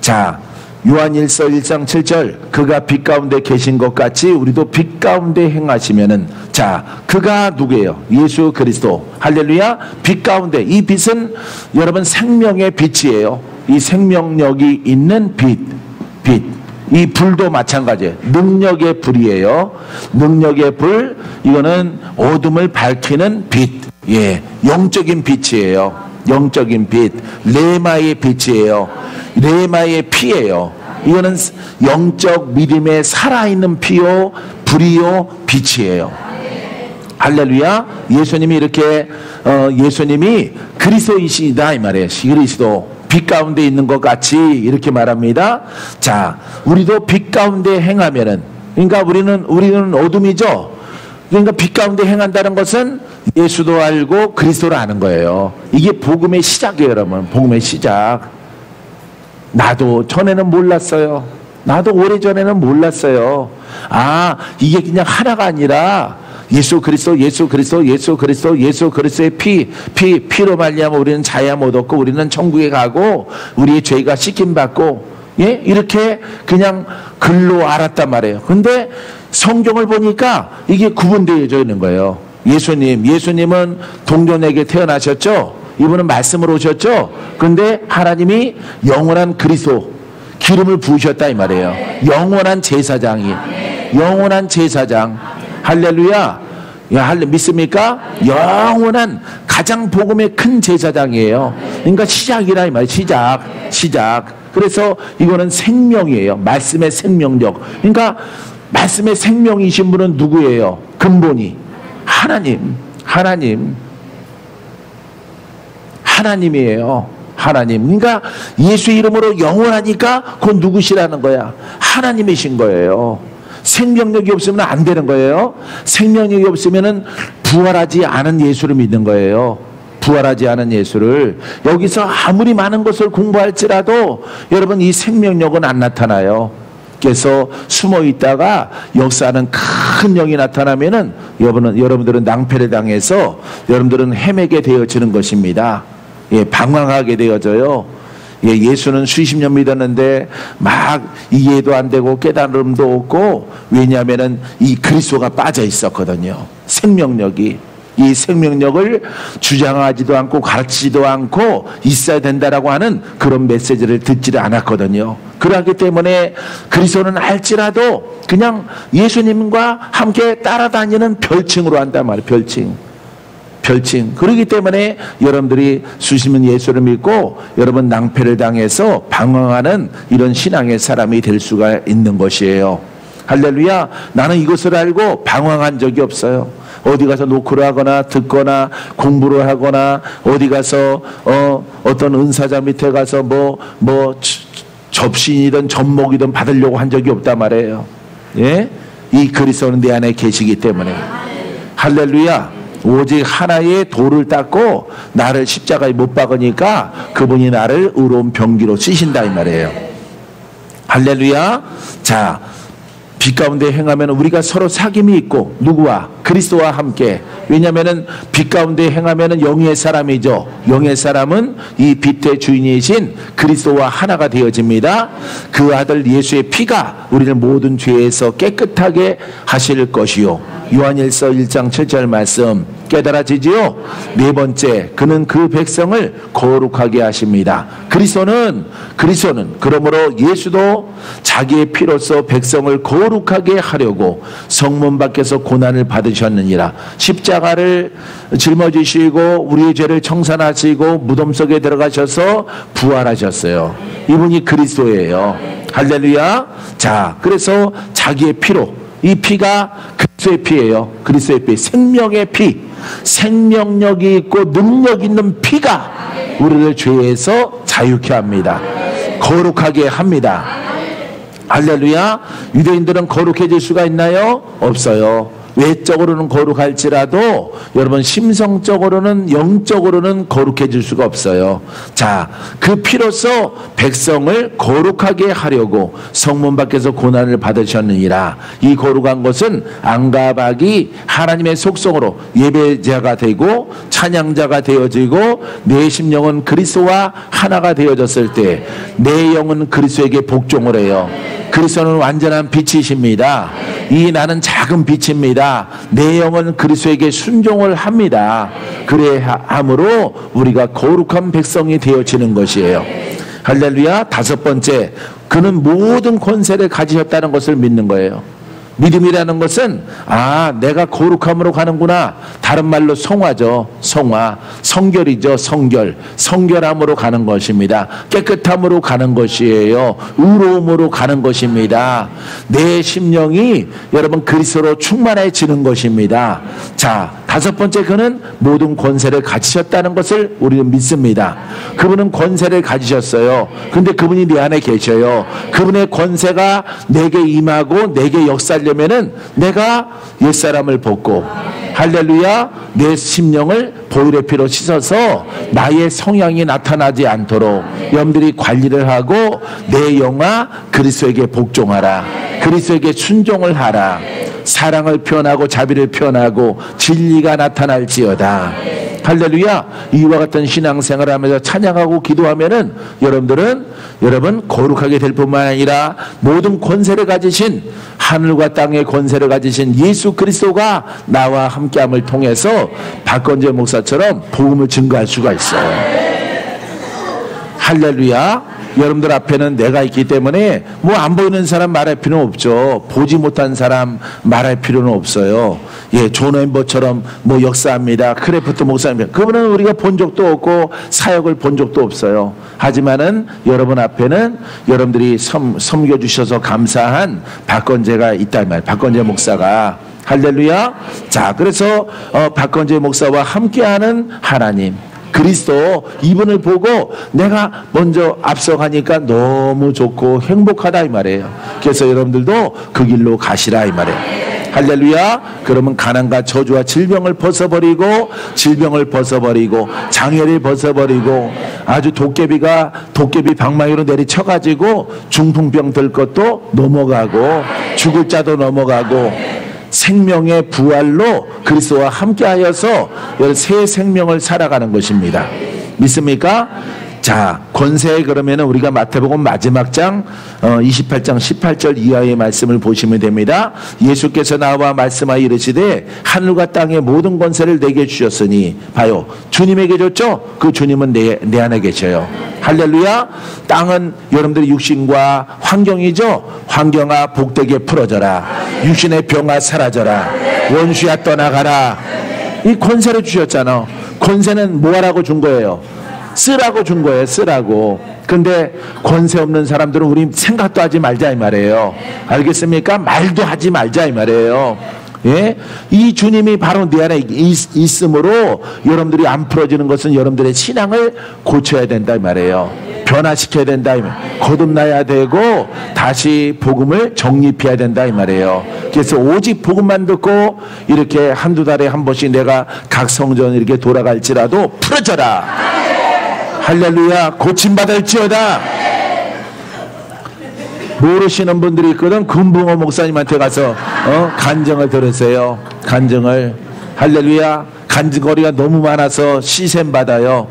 자, 요한일서 1장 7절, 그가 빛 가운데 계신 것 같이 우리도 빛 가운데 행하시면은, 자, 그가 누구예요? 예수 그리스도. 할렐루야. 빛 가운데, 이 빛은 여러분 생명의 빛이에요. 이 생명력이 있는 빛. 이 불도 마찬가지예요. 능력의 불이에요. 능력의 불, 이거는 어둠을 밝히는 빛. 예, 영적인 빛이에요. 영적인 빛, 레마의 빛이에요. 레마의 피예요. 이거는 영적 믿음에 살아있는 피요, 불이요, 빛이에요. 할렐루야. 예수님이 이렇게 예수님이 그리스도이시다 이 말이에요. 그리스도 빛 가운데 있는 것 같이 이렇게 말합니다. 자, 우리도 빛 가운데 행하면은, 그러니까 우리는 어둠이죠. 그러니까 빛 가운데 행한다는 것은 예수도 알고 그리스도를 아는 거예요. 이게 복음의 시작이에요, 여러분. 복음의 시작. 나도 전에는 몰랐어요. 나도 오래전에는 몰랐어요. 아, 이게 그냥 하나가 아니라 예수 그리스도의 피로 말미암아 우리는 자야 못 얻고 우리는 천국에 가고 우리의 죄가 씻김 받고, 예, 이렇게 그냥 글로 알았단 말이에요. 근데 성경을 보니까 이게 구분되어져 있는 거예요. 예수님은 동전에게 태어나셨죠. 이분은 말씀으로 오셨죠. 근데 하나님이 영원한 그리스도 기름을 부으셨다 이 말이에요. 영원한 제사장이, 영원한 제사장. 할렐루야. 믿습니까? 영원한 가장 복음의 큰 제사장이에요. 그러니까 시작이라 이 말이에요. 시작. 그래서 이거는 생명이에요. 말씀의 생명력. 그러니까 말씀의 생명이신 분은 누구예요? 근본이 하나님이에요. 하나님. 그러니까 예수 이름으로 영원하니까 그건 누구시라는 거야? 하나님이신 거예요. 생명력이 없으면 안 되는 거예요. 생명력이 없으면은 부활하지 않은 예수를 믿는 거예요. 부활하지 않은 예수를. 여기서 아무리 많은 것을 공부할지라도 여러분 이 생명력은 안 나타나요. 그래서 숨어 있다가 역사하는 큰 영이 나타나면은 여러분들은 낭패를 당해서 여러분들은 헤매게 되어지는 것입니다. 예, 방황하게 되어져요. 예, 예수는 수십 년 믿었는데 막 이해도 안 되고 깨달음도 없고, 왜냐하면은 이 그리스도가 빠져 있었거든요. 생명력이. 이 생명력을 주장하지도 않고 가르치지도 않고 있어야 된다라고 하는 그런 메시지를 듣지를 않았거든요. 그러기 때문에 그리스도는 알지라도 그냥 예수님과 함께 따라다니는 별칭으로 한단 말이에요. 별칭. 그렇기 때문에 여러분들이 수십 년 예수를 믿고 여러분 낭패를 당해서 방황하는 이런 신앙의 사람이 될 수가 있는 것이에요. 할렐루야. 나는 이것을 알고 방황한 적이 없어요. 어디 가서 노크를 하거나 듣거나 공부를 하거나 어디 가서 어떤 은사자 밑에 가서 뭐 접신이든 접목이든 받으려고 한 적이 없단 말이에요. 예? 이 그리스도는 내 안에 계시기 때문에. 할렐루야. 오직 하나의 돌을 닦고 나를 십자가에 못 박으니까 그분이 나를 의로운 병기로 쓰신다 이 말이에요. 할렐루야. 자, 빛 가운데 행하면 우리가 서로 사귐이 있고, 누구와? 그리스도와 함께. 왜냐하면 빛 가운데 행하면 영의 사람이죠. 영의 사람은 이 빛의 주인이신 그리스도와 하나가 되어집니다. 그 아들 예수의 피가 우리를 모든 죄에서 깨끗하게 하실 것이요. 요한일서 1장 7절 말씀 깨달아지지요. 네 번째, 그는 그 백성을 거룩하게 하십니다. 그리스도는 그러므로 예수도 자기의 피로써 백성을 거룩하게 하려고 성문 밖에서 고난을 받으셨느니라. 십자가를 짊어지시고 우리의 죄를 청산하시고 무덤 속에 들어가셔서 부활하셨어요. 이분이 그리스도예요. 할렐루야. 자, 그래서 자기의 피로, 이 피가 그리스도의 피예요. 그리스도의 피, 생명의 피, 생명력이 있고 능력 있는 피가 우리를 죄에서 자유케 합니다. 거룩하게 합니다. 할렐루야. 유대인들은 거룩해질 수가 있나요? 없어요. 외적으로는 거룩할지라도 여러분 심성적으로는 영적으로는 거룩해질 수가 없어요. 자, 그 피로써 백성을 거룩하게 하려고 성문 밖에서 고난을 받으셨느니라. 이 거룩한 것은 안과 박이 하나님의 속성으로 예배자가 되고 찬양자가 되어지고 내 심령은 그리스도와 하나가 되어졌을 때 내 영은 그리스도에게 복종을 해요. 그리스도는 완전한 빛이십니다. 이 나는 작은 빛입니다. 내 영은 그리스도에게 순종을 합니다. 그래야 함으로 우리가 거룩한 백성이 되어지는 것이에요. 할렐루야. 다섯 번째, 그는 모든 권세를 가지셨다는 것을 믿는 거예요. 믿음이라는 것은 내가 거룩함으로 가는구나. 다른 말로 성화죠. 성화. 성결이죠. 성결함으로 가는 것입니다. 깨끗함으로 가는 것이에요. 의로움으로 가는 것입니다. 내 심령이 여러분 그리스도로 충만해지는 것입니다. 자, 다섯 번째, 그는 모든 권세를 가지셨다는 것을 우리는 믿습니다. 그분은 권세를 가지셨어요. 근데 그분이 내 안에 계셔요. 그분의 권세가 내게 임하고 내게 역사하려면은 내가 옛사람을 벗고, 할렐루야, 내 심령을 보혈의 피로 씻어서 나의 성향이 나타나지 않도록 여러분들이 관리를 하고 내 영아 그리스도에게 복종하라. 그리스도에게 순종을 하라. 사랑을 표현하고 자비를 표현하고 진리가 나타날지어다. 할렐루야. 이와 같은 신앙생활을 하면서 찬양하고 기도하면은 여러분 거룩하게 될 뿐만 아니라 모든 권세를 가지신, 하늘과 땅의 권세를 가지신 예수 그리스도가 나와 함께함을 통해서 박건재 목사처럼 복음을 증거할 수가 있어요. 할렐루야. 여러분들 앞에는 내가 있기 때문에 안 보이는 사람 말할 필요는 없죠. 보지 못한 사람 말할 필요는 없어요. 예, 존 웨인버처럼 역사합니다. 크래프트 목사님, 그분은 우리가 본 적도 없고 사역을 본 적도 없어요. 하지만은 여러분 앞에는 여러분들이 섬겨주셔서 감사한 박건재가 있다 이 말. 박건재 목사가. 할렐루야. 자, 그래서 박건재 목사와 함께하는 하나님 그리스도, 이분을 보고 내가 먼저 앞서가니까 너무 좋고 행복하다 이 말이에요. 그래서 여러분들도 그 길로 가시라 이 말이에요. 할렐루야. 그러면 가난과 저주와 질병을 벗어버리고 장애를 벗어버리고 아주 도깨비 방망이로 내리쳐가지고 중풍병 들 것도 넘어가고 죽을 자도 넘어가고 생명의 부활로 그리스도와 함께하여서 새 생명을 살아가는 것입니다. 믿습니까? 자, 권세, 그러면 우리가 마태복음 마지막 장 28장 18절 이하의 말씀을 보시면 됩니다. 예수께서 나와 말씀하여 이르시되 하늘과 땅의 모든 권세를 내게 주셨으니, 봐요, 주님에게 줬죠? 그 주님은 내 안에 계셔요. 할렐루야. 땅은 여러분들의 육신과 환경이죠. 환경아 복되게 풀어져라. 육신의 병아 사라져라. 원수야 떠나가라. 이 권세를 주셨잖아. 권세는 뭐하라고 준 거예요? 쓰라고 준 거예요. 쓰라고. 근데 권세 없는 사람들은 우리 생각도 하지 말자 이 말이에요. 알겠습니까? 말도 하지 말자 이 말이에요. 예? 이 주님이 바로 내 안에 있으므로 여러분들이 안 풀어지는 것은 여러분들의 신앙을 고쳐야 된다 이 말이에요. 변화시켜야 된다 이 말이에요. 거듭나야 되고 다시 복음을 정립해야 된다 이 말이에요. 그래서 오직 복음만 듣고 이렇게 한두 달에 한 번씩 내가 각 성전 이렇게 돌아갈지라도 풀어져라. 할렐루야. 고침받을지어다. 모르시는 분들이 있거든. 금붕어 목사님한테 가서 간증을 들으세요. 간증을. 할렐루야. 간증거리가 너무 많아서 시샘 받아요.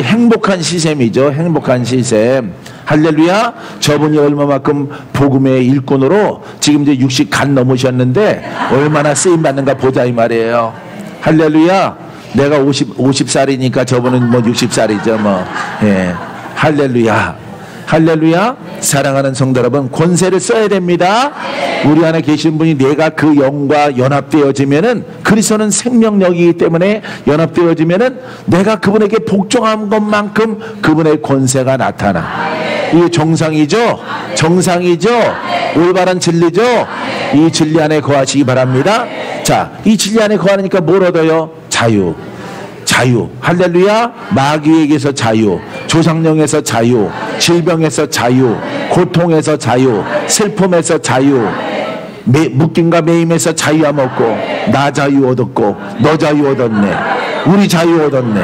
행복한 시샘이죠. 행복한 시샘. 할렐루야. 저분이 얼마만큼 복음의 일꾼으로 지금 이제 60 간 넘으셨는데 얼마나 쓰임 받는가 보자 이 말이에요. 할렐루야. 내가 50살이니까 저분은 60살이죠 예. 할렐루야. 할렐루야. 사랑하는 성도 여러분, 권세를 써야 됩니다. 우리 안에 계신 분이 내가 그 영과 연합되어지면은, 그리스도는 생명력이기 때문에 연합되어지면은 내가 그분에게 복종한 것만큼 그분의 권세가 나타나. 이게 정상이죠? 올바른 진리죠? 이 진리 안에 거하시기 바랍니다. 자, 이 진리 안에 거하니까 뭘 얻어요? 자유. 할렐루야. 마귀에게서 자유, 조상령에서 자유, 질병에서 자유, 고통에서 자유, 슬픔에서 자유. 묶임과 매임에서 자유함 얻고 나 자유 얻었고 너 자유 얻었네. 우리 자유 얻었네.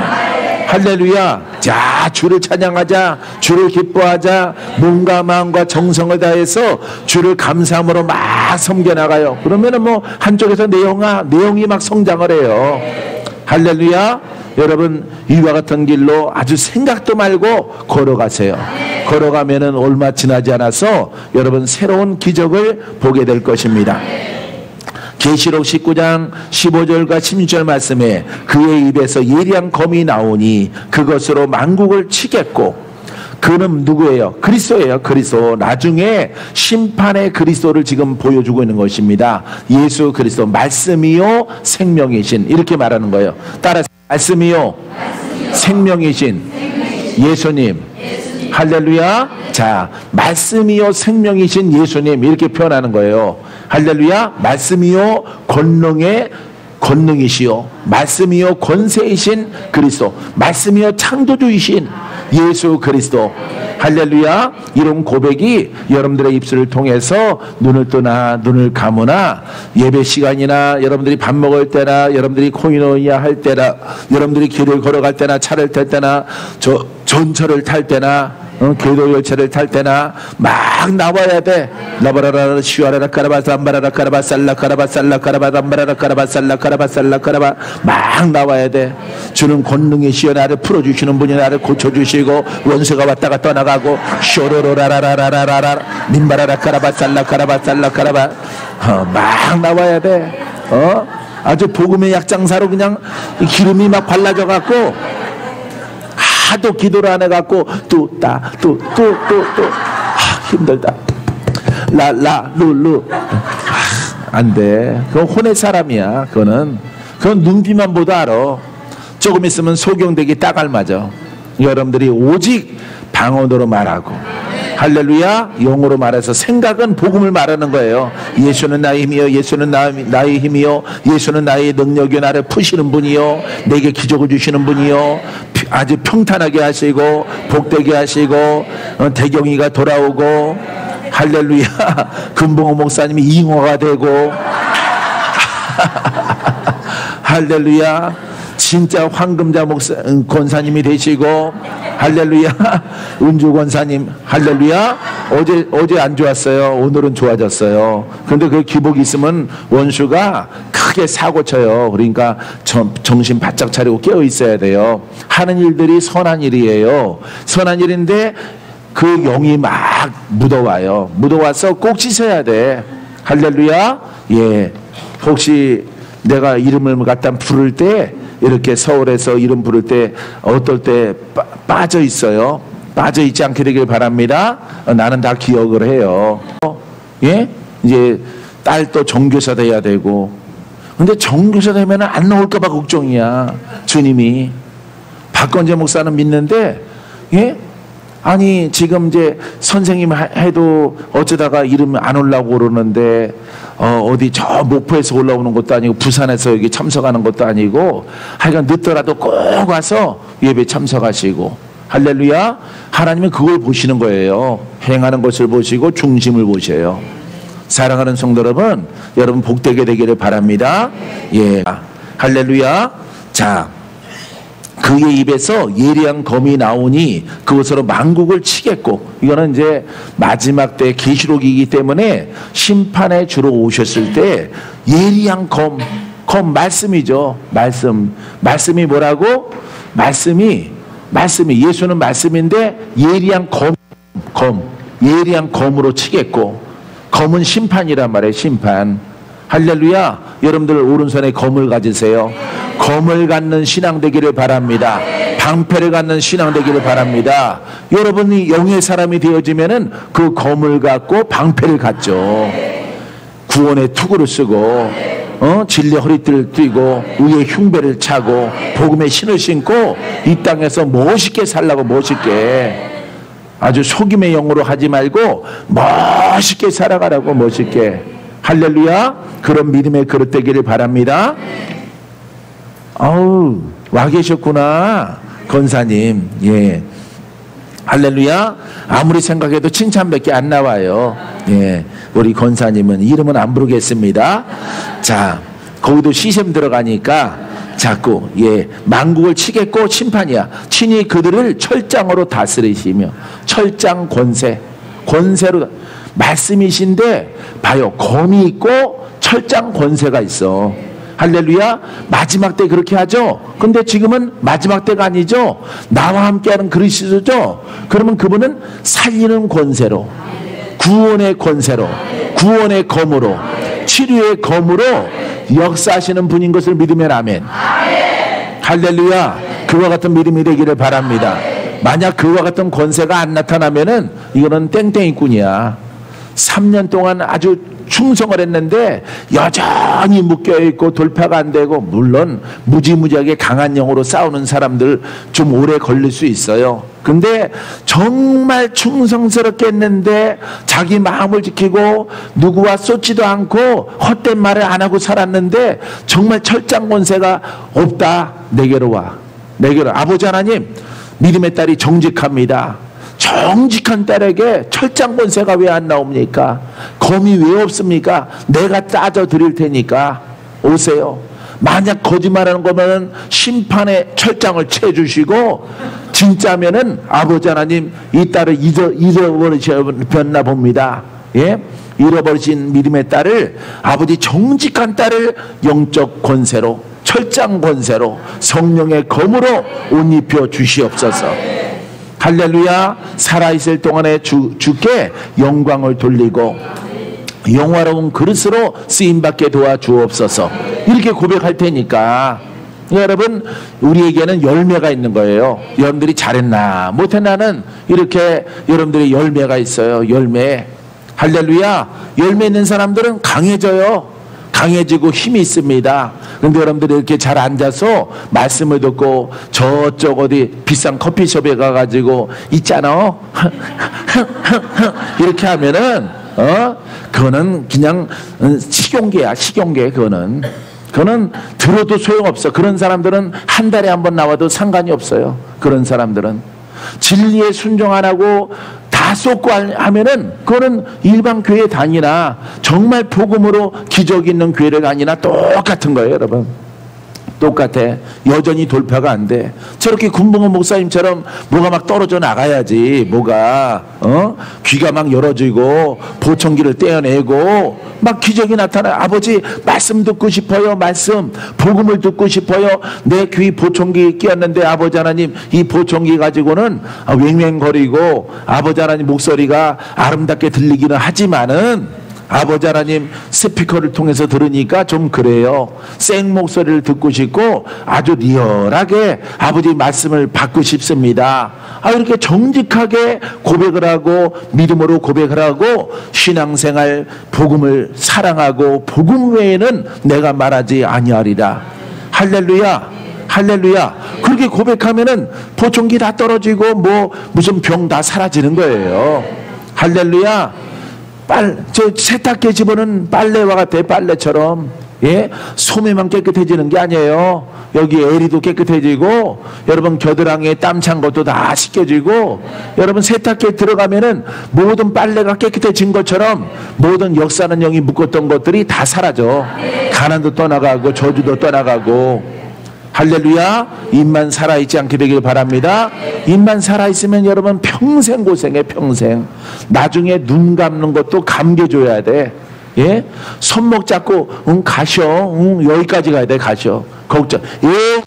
할렐루야. 자, 주를 찬양하자. 주를 기뻐하자. 몸과 마음과 정성을 다해서 주를 감사함으로 막 섬겨나가요. 그러면은 뭐 한쪽에서 내용이 막 성장을 해요. 할렐루야. 여러분, 이와 같은 길로 아주 생각도 말고 걸어가세요. 걸어가면은 얼마 지나지 않아서 여러분 새로운 기적을 보게 될 것입니다. 계시록 19장 15절과 16절 말씀에 그의 입에서 예리한 검이 나오니 그것으로 만국을 치겠고, 그는 누구예요? 그리스도예요. 그리스도. 나중에 심판의 그리스도를 지금 보여주고 있는 것입니다. 예수 그리스도, 말씀이요 생명이신, 이렇게 말하는 거예요. 따라서 말씀이요 생명이신 예수님. 할렐루야. 자, 말씀이요 생명이신 예수님, 이렇게 표현하는 거예요. 할렐루야. 말씀이요 권능이시요, 말씀이요 권세이신 그리스도, 말씀이요 창조주이신 예수 그리스도. 할렐루야. 이런 고백이 여러분들의 입술을 통해서 눈을 뜨나 눈을 감으나, 예배 시간이나 여러분들이 밥 먹을 때나 여러분들이 코이노니아 할 때나 여러분들이 길을 걸어갈 때나 차를 탈 때나 전철을 탈 때나 교도 열차를 탈 때나 막 나와야 돼. 나바라라 시와라라 까라바 삼바라라 까라바 살라 까라바 살라 까라바 담바라라 까라바 살라 까라바 살라 까라바 막 나와야 돼. 주는 권능이시여 나를 풀어주시는 분이 나를 고쳐주시고, 원수가 왔다가 떠나가고, 쇼로로라라라라라라 님바라라 까라바 살라 까라바 살라 까라바 막 나와야 돼. 아주 복음의 약장사로 그냥 기름이 막 발라져 갖고 하도 기도를 안 해갖고 힘들다. 룰루 안 돼. 그건 혼의 사람이야. 그건 눈빛만 보도 알아. 조금 있으면 소경되기 딱 알맞아. 여러분들이 오직 방언으로 말하고, 할렐루야, 영어로 말해서 생각은 복음을 말하는 거예요. 예수는 나의 힘이요, 예수는 나의 힘이요, 예수는 나의 능력이요, 나를 푸시는 분이요, 내게 기적을 주시는 분이요, 아주 평탄하게 하시고 복되게 하시고 대경이가 돌아오고, 할렐루야, 금봉호 목사님이 잉어가 되고 할렐루야, 진짜 황금자 권사님이 되시고, 할렐루야, 은주 권사님, 할렐루야. 어제 안 좋았어요. 오늘은 좋아졌어요. 그런데 그 기복이 있으면 원수가 크게 사고 쳐요. 그러니까 정신 바짝 차리고 깨어 있어야 돼요. 하는 일들이 선한 일이에요. 선한 일인데 그 영이 막 묻어와요. 묻어와서 꼭 씻어야 돼. 할렐루야. 예. 혹시 내가 이름을 갖다 부를 때, 이렇게 서울에서 이름 부를 때 어떨 때 빠져 있어요. 빠져 있지 않게 되길 바랍니다. 나는 다 기억을 해요. 예? 이제 딸도 정교사 돼야 되고. 근데 정교사 되면 안 나올까봐 걱정이야. 주님이. 박건재 목사는 믿는데, 예? 아니 지금 이제 선생님 해도 어쩌다가 이름 안 올라오고 그러는데, 어디 저 목포에서 올라오는 것도 아니고 부산에서 여기 참석하는 것도 아니고, 하여간 늦더라도 꼭 와서 예배 참석하시고, 할렐루야. 하나님은 그걸 보시는 거예요. 행하는 것을 보시고 중심을 보셔요. 사랑하는 성도 여러분, 여러분 복되게 되기를 바랍니다. 예, 할렐루야. 자, 그의 입에서 예리한 검이 나오니 그것으로 만국을 치겠고, 이거는 이제 마지막 때 계시록이기 때문에 심판에 주로 오셨을 때 예리한 검 말씀이죠. 말씀이 뭐라고? 말씀이 예수는 말씀인데 예리한 예리한 검으로 치겠고, 검은 심판이란 말이에요. 심판. 할렐루야. 여러분들 오른손에 검을 가지세요. 검을 갖는 신앙 되기를 바랍니다. 방패를 갖는 신앙 되기를 바랍니다. 여러분이 영의 사람이 되어지면은 그 검을 갖고 방패를 갖죠. 구원의 투구를 쓰고, 진리의 허리띠를 띠고, 의의 흉배를 차고, 복음의 신을 신고, 이 땅에서 멋있게 살라고. 멋있게. 아주 속임의 영으로 하지 말고 멋있게 살아가라고. 멋있게. 할렐루야. 그런 믿음의 그릇 되기를 바랍니다. 아우, 와 계셨구나, 권사님. 예. 할렐루야. 아무리 생각해도 칭찬밖에 안 나와요. 예. 우리 권사님은 이름은 안 부르겠습니다. 자, 거기도 시샘 들어가니까 자꾸 만국을 치겠고 심판이야. 친히 그들을 철장으로 다스리시며. 철장 권세로 말씀이신데 봐요, 검이 있고 철장 권세가 있어. 할렐루야. 마지막 때 그렇게 하죠. 근데 지금은 마지막 때가 아니죠. 나와 함께하는 그리스도죠. 그러면 그분은 살리는 권세로, 구원의 권세로, 구원의 검으로, 치료의 검으로 역사하시는 분인 것을 믿으면 아멘. 할렐루야. 그와 같은 믿음이 되기를 바랍니다. 만약 그와 같은 권세가 안 나타나면은 이거는 땡땡이꾼이야. 3년 동안 아주 충성을 했는데 여전히 묶여있고 돌파가 안 되고, 물론 무지무지하게 강한 영으로 싸우는 사람들 좀 오래 걸릴 수 있어요. 근데 정말 충성스럽게 했는데 자기 마음을 지키고 누구와 쏟지도 않고 헛된 말을 안 하고 살았는데 정말 철장 권세가 없다. 내게로 와. 내게로. 아버지 하나님, 믿음의 딸이 정직합니다. 정직한 딸에게 철장 권세가 왜 안 나옵니까? 검이 왜 없습니까? 내가 따져 드릴 테니까 오세요. 만약 거짓말하는 거면 심판의 철장을 채주시고, 진짜면은 아버지 하나님 이 딸을 잊어버리셨나 봅니다. 예? 잃어버리신 믿음의 딸을, 아버지 정직한 딸을 영적 권세로, 철장 권세로, 성령의 검으로 옷 입혀 주시옵소서. 할렐루야. 살아있을 동안에 주께 영광을 돌리고 영화로운 그릇으로 쓰임받게 도와주옵소서. 이렇게 고백할 테니까 여러분, 우리에게는 열매가 있는 거예요. 여러분들이 잘했나 못했나는 이렇게 여러분들의 열매가 있어요. 열매. 할렐루야. 열매 있는 사람들은 강해져요. 강해지고 힘이 있습니다. 근데 여러분들이 이렇게 잘 앉아서 말씀을 듣고 저쪽 어디 비싼 커피숍에 가가지고 있잖아 이렇게 하면은 그거는 그냥 식용계야. 식용계. 그거는 들어도 소용없어. 그런 사람들은 한 달에 한 번 나와도 상관이 없어요. 그런 사람들은 진리에 순종 안 하고 다 쏟고 하면은 그거는 일반 교회 다니나 정말 복음으로 기적 있는 교회를 다니나 똑같은 거예요, 여러분. 똑같아. 여전히 돌파가 안 돼. 저렇게 군봉은 목사님처럼 뭐가 막 떨어져 나가야지. 뭐가 귀가 막 열어지고 보청기를 떼어내고 막 기적이 나타나. 아버지 말씀 듣고 싶어요. 말씀 복음을 듣고 싶어요. 내 귀 보청기 끼었는데 아버지 하나님 이 보청기 가지고는 왱왱거리고 아버지 하나님 목소리가 아름답게 들리기는 하지만은 아버지 하나님 스피커를 통해서 들으니까 좀 그래요. 생 목소리를 듣고 싶고 아주 리얼하게 아버지 말씀을 받고 싶습니다. 이렇게 정직하게 고백을 하고 믿음으로 고백을 하고 신앙생활 복음을 사랑하고 복음 외에는 내가 말하지 아니하리라. 할렐루야. 할렐루야. 그렇게 고백하면은 보청기 다 떨어지고 뭐 무슨 병 다 사라지는 거예요. 할렐루야. 저 세탁기에 집어넣은 빨래와 같아. 빨래처럼. 예? 소매만 깨끗해지는 게 아니에요. 여기 에리도 깨끗해지고 여러분 겨드랑이에 땀 찬 것도 다 씻겨지고 여러분 세탁기에 들어가면은 모든 빨래가 깨끗해진 것처럼 모든 역사는 영이 묶었던 것들이 다 사라져. 가난도 떠나가고 저주도 떠나가고. 할렐루야. 입만 살아있지 않게 되길 바랍니다. 입만 살아있으면 여러분 평생 고생해. 평생. 나중에 눈 감는 것도 감겨줘야 돼. 예? 손목 잡고 가셔. 여기까지 가야 돼. 가셔. 걱정. 예?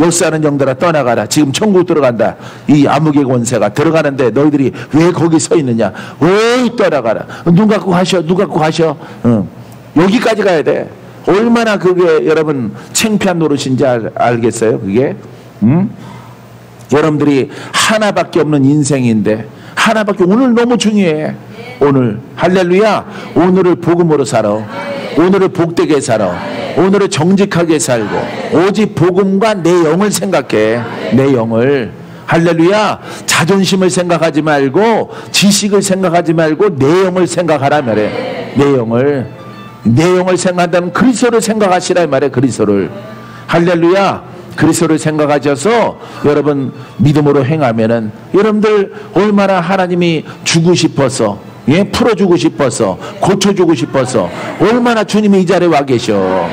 역사는 영들아 떠나가라. 지금 천국 들어간다. 이 암흑의 권세가 들어가는데 너희들이 왜 거기 서 있느냐. 왜 떠나가라. 눈 감고 가셔. 눈 감고 가셔. 여기까지 가야 돼. 얼마나 그게 여러분 창피한 노릇인지 알겠어요? 그게 여러분들이 하나밖에 없는 인생인데 하나밖에. 오늘 너무 중요해. 오늘 할렐루야. 오늘을 복음으로 살아. 오늘을 복되게 살아. 오늘을 정직하게 살고 오직 복음과 내 영을 생각해. 내 영을. 할렐루야. 자존심을 생각하지 말고 지식을 생각하지 말고 내 영을 생각하라 말해. 내 영을. 내용을 생각한다면 그리스도를 생각하시라 이 말이에요. 그리스도를. 할렐루야. 그리스도를 생각하셔서 여러분 믿음으로 행하면은 여러분들 얼마나 하나님이 주고 싶어서 예, 풀어주고 싶어서, 고쳐주고 싶어서 얼마나 주님이 이 자리에 와 계셔.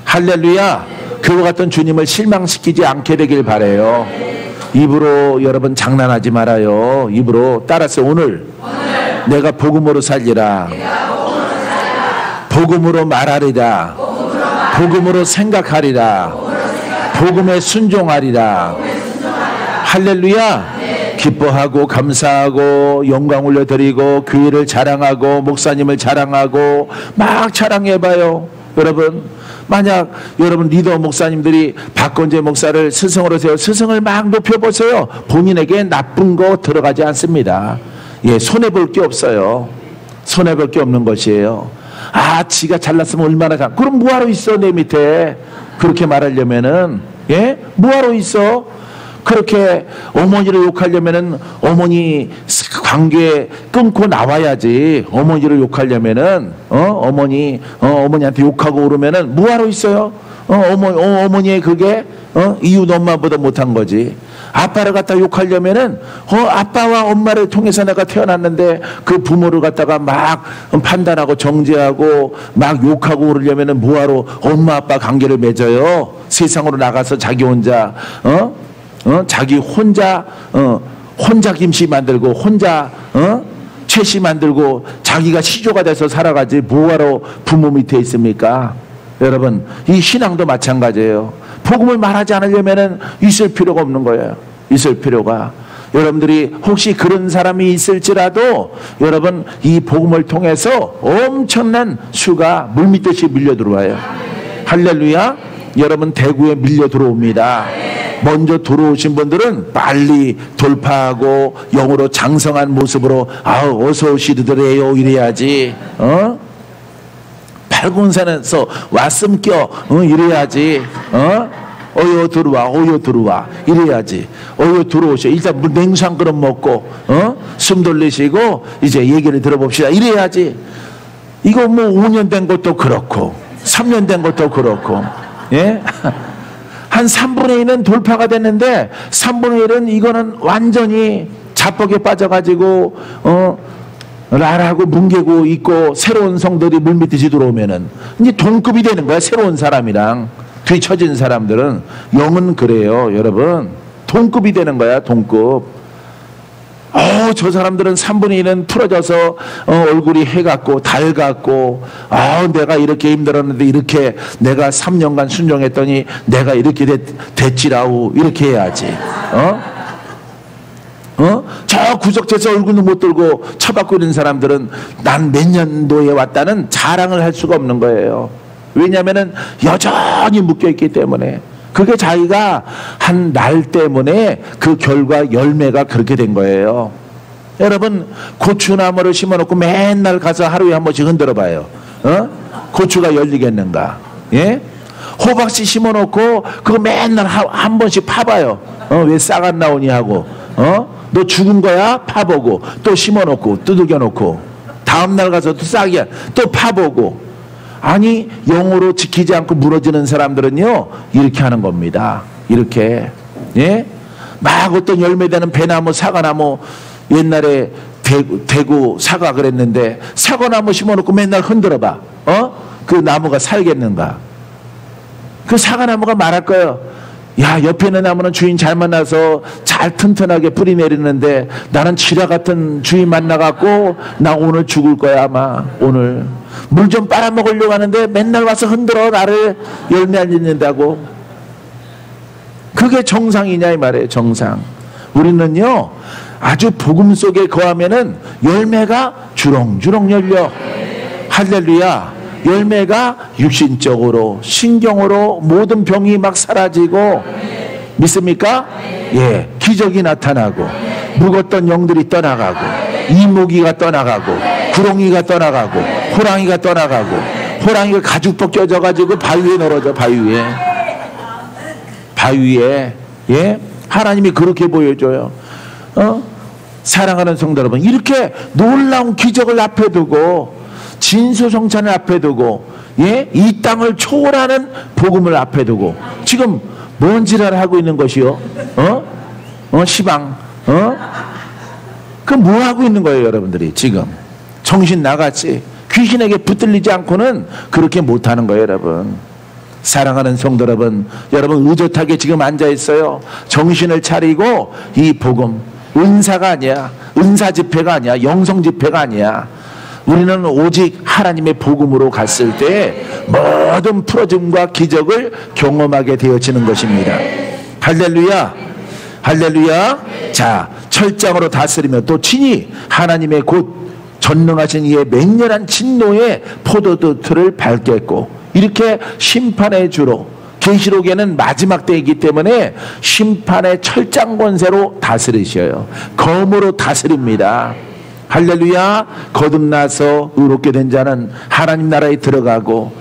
할렐루야. 그와 같은 주님을 실망시키지 않게 되길 바라요. 입으로 여러분 장난하지 말아요. 입으로 따라서 오늘 내가 복음으로 살리라. 복음으로 말하리라. 복음으로 생각하리라. 복음에 순종하리라. 할렐루야. 기뻐하고 감사하고 영광 올려드리고 교회를 자랑하고 목사님을 자랑하고 막 자랑해봐요. 여러분, 만약 여러분 리더 목사님들이 박건재 목사를 스승으로 세워 스승을 막 높여보세요. 본인에게 나쁜 거 들어가지 않습니다. 예, 손해볼 게 없어요. 손해볼 게 없는 것이에요. 아, 지가 잘났으면 얼마나 잘. 그럼 뭐하러 있어 내 밑에. 그렇게 말하려면은, 예, 뭐하러 있어. 그렇게 어머니를 욕하려면은 어머니 관계 끊고 나와야지. 어머니를 욕하려면은 어머니한테 욕하고 오르면은 뭐하러 있어요? 어머니의 그게 이웃 엄마보다 못한 거지. 아빠를 갖다 욕하려면은 아빠와 엄마를 통해서 내가 태어났는데 그 부모를 갖다가 막 판단하고 정죄하고 막 욕하고 오르려면은 뭐하러 엄마 아빠 관계를 맺어요? 세상으로 나가서 자기 혼자 자기 혼자 김씨 만들고 혼자 채씨 만들고 자기가 시조가 돼서 살아가지 뭐하러 부모 밑에 있습니까? 여러분, 이 신앙도 마찬가지예요. 복음을 말하지 않으려면은 있을 필요가 없는 거예요. 있을 필요가. 여러분들이 혹시 그런 사람이 있을지라도 여러분 이 복음을 통해서 엄청난 수가 물밀듯이 밀려 들어와요. 할렐루야. 여러분 대구에 밀려 들어옵니다. 먼저 들어오신 분들은 빨리 돌파하고 영으로 장성한 모습으로 어서 오시더래요 이래야지. 팔군산에서 왔음 껴 이래야지. 어여 들어와 이래야지. 어여 들어오셔. 일단 냉수 한 그릇 먹고 숨 돌리시고 이제 얘기를 들어봅시다 이래야지. 이거 뭐 5년 된 것도 그렇고 3년 된 것도 그렇고, 예? 한 3분의 1은 돌파가 됐는데 3분의 1은 이거는 완전히 자뻑에 빠져가지고 라라고 뭉개고 있고 새로운 성들이 물밑듯이 들어오면은 이제 동급이 되는 거야. 새로운 사람이랑 뒤처진 사람들은 영은 그래요. 여러분 동급이 되는 거야. 동급. 저 사람들은 3분의 1은 풀어져서 얼굴이 해 같고 달 같고 내가 이렇게 힘들었는데 이렇게 내가 3년간 순종했더니 내가 이렇게 됐지라우 이렇게 해야지. 저 구석체에서 얼굴도 못 들고 처박고 있는 사람들은 난 몇 년도에 왔다는 자랑을 할 수가 없는 거예요. 왜냐하면은 여전히 묶여있기 때문에. 그게 자기가 한 날 때문에 그 결과 열매가 그렇게 된 거예요. 여러분 고추나무를 심어놓고 맨날 가서 하루에 한 번씩 흔들어 봐요. 고추가 열리겠는가? 예? 호박씨 심어놓고 그거 맨날 한 번씩 파봐요. 왜 싹 안 나오니 하고 너 죽은 거야? 파보고 또 심어놓고 두들겨놓고 다음날 가서 또 싹이야 또 파보고. 아니 영으로 지키지 않고 무너지는 사람들은요 이렇게 하는 겁니다. 이렇게. 예? 막 어떤 열매되는 배나무 사과나무 옛날에 대구 사과 그랬는데 사과나무 심어놓고 맨날 흔들어봐. 그 나무가 살겠는가? 그 사과나무가 말할 거예요. 야, 옆에 있는 나무는 주인 잘 만나서 잘 튼튼하게 뿌리 내리는데 나는 지라 같은 주인 만나갖고 나 오늘 죽을 거야 아마. 오늘 물 좀 빨아먹으려고 하는데 맨날 와서 흔들어 나를 열매 안 잇는다고. 그게 정상이냐 이 말이에요. 정상. 우리는요 아주 복음 속에 거하면은 열매가 주렁주렁 열려. 할렐루야. 열매가 육신적으로 신경으로 모든 병이 막 사라지고. 믿습니까? 예, 기적이 나타나고 묵었던 영들이 떠나가고 이모기가 떠나가고 구렁이가 떠나가고 호랑이가 떠나가고 호랑이가 가죽 벗겨져 가지고 바위에 늘어져. 바위에. 예? 하나님이 그렇게 보여줘요. 사랑하는 성도 여러분, 이렇게 놀라운 기적을 앞에 두고 진수성찬을 앞에 두고, 예? 이 땅을 초월하는 복음을 앞에 두고 지금 뭔 지랄을 하고 있는 것이요? 시방. 그 뭐 하고 있는 거예요 여러분들이 지금? 정신 나갔지. 귀신에게 붙들리지 않고는 그렇게 못하는 거예요, 여러분. 사랑하는 성도 여러분, 여러분 의젓하게 지금 앉아 있어요. 정신을 차리고 이 복음, 은사가 아니야, 은사 집회가 아니야, 영성 집회가 아니야. 우리는 오직 하나님의 복음으로 갔을 때 모든 풀어짐과 기적을 경험하게 되어지는 것입니다. 할렐루야, 할렐루야. 자, 철장으로 다스리며 또 친히 하나님의 곧 전능하신 이의 맹렬한 진노의 포도틀을 밟겠고, 이렇게 심판의 주로, 계시록에는 마지막 때이기 때문에 심판의 철장 권세로 다스리셔요. 검으로 다스립니다. 할렐루야. 거듭나서 의롭게 된 자는 하나님 나라에 들어가고,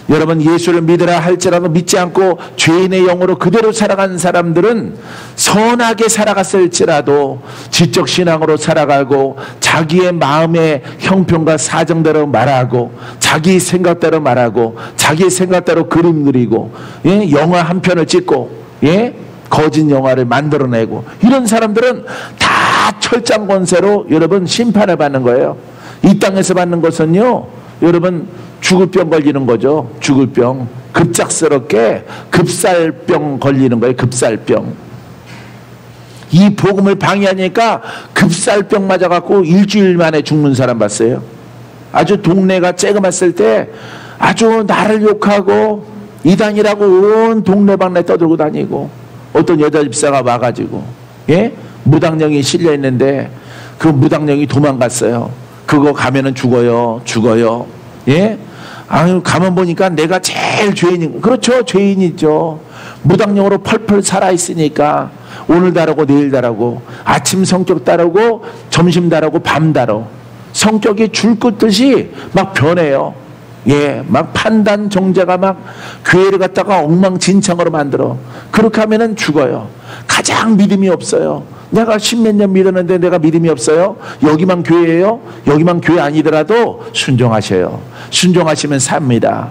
여러분 예수를 믿으라 할지라도 믿지 않고 죄인의 영으로 그대로 살아간 사람들은 선하게 살아갔을지라도 지적 신앙으로 살아가고 자기의 마음의 형편과 사정대로 말하고 자기 생각대로 말하고 자기 생각대로 그림 그리고, 예? 영화 한 편을 찍고, 예? 거짓 영화를 만들어내고, 이런 사람들은 다 철장 권세로 여러분 심판을 받는 거예요. 이 땅에서 받는 것은요, 여러분 죽을 병 걸리는 거죠. 죽을 병. 급작스럽게 급살병 걸리는 거예요. 급살병. 이 복음을 방해하니까 급살병 맞아갖고 일주일 만에 죽는 사람 봤어요. 아주 동네가 쬐그맣을 때 아주 나를 욕하고 이단이라고 온 동네방네 떠들고 다니고, 어떤 여자 집사가 와가지고, 예? 무당령이 실려 있는데 그 무당령이 도망갔어요. 그거 가면은 죽어요. 죽어요. 예? 아유, 가만 보니까 내가 제일 죄인인, 그렇죠. 죄인이죠. 무당령으로 펄펄 살아있으니까 오늘 다르고 내일 다르고, 아침 성격 다르고 점심 다르고 밤 다르고, 성격이 줄 긋듯이 막 변해요. 예, 막 판단 정제가 막 교회를 갖다가 엉망진창으로 만들어. 그렇게 하면은 죽어요. 가장 믿음이 없어요. 내가 십몇 년 믿었는데 내가 믿음이 없어요? 여기만 교회예요? 여기만 교회 아니더라도 순종하셔요. 순종하시면 삽니다.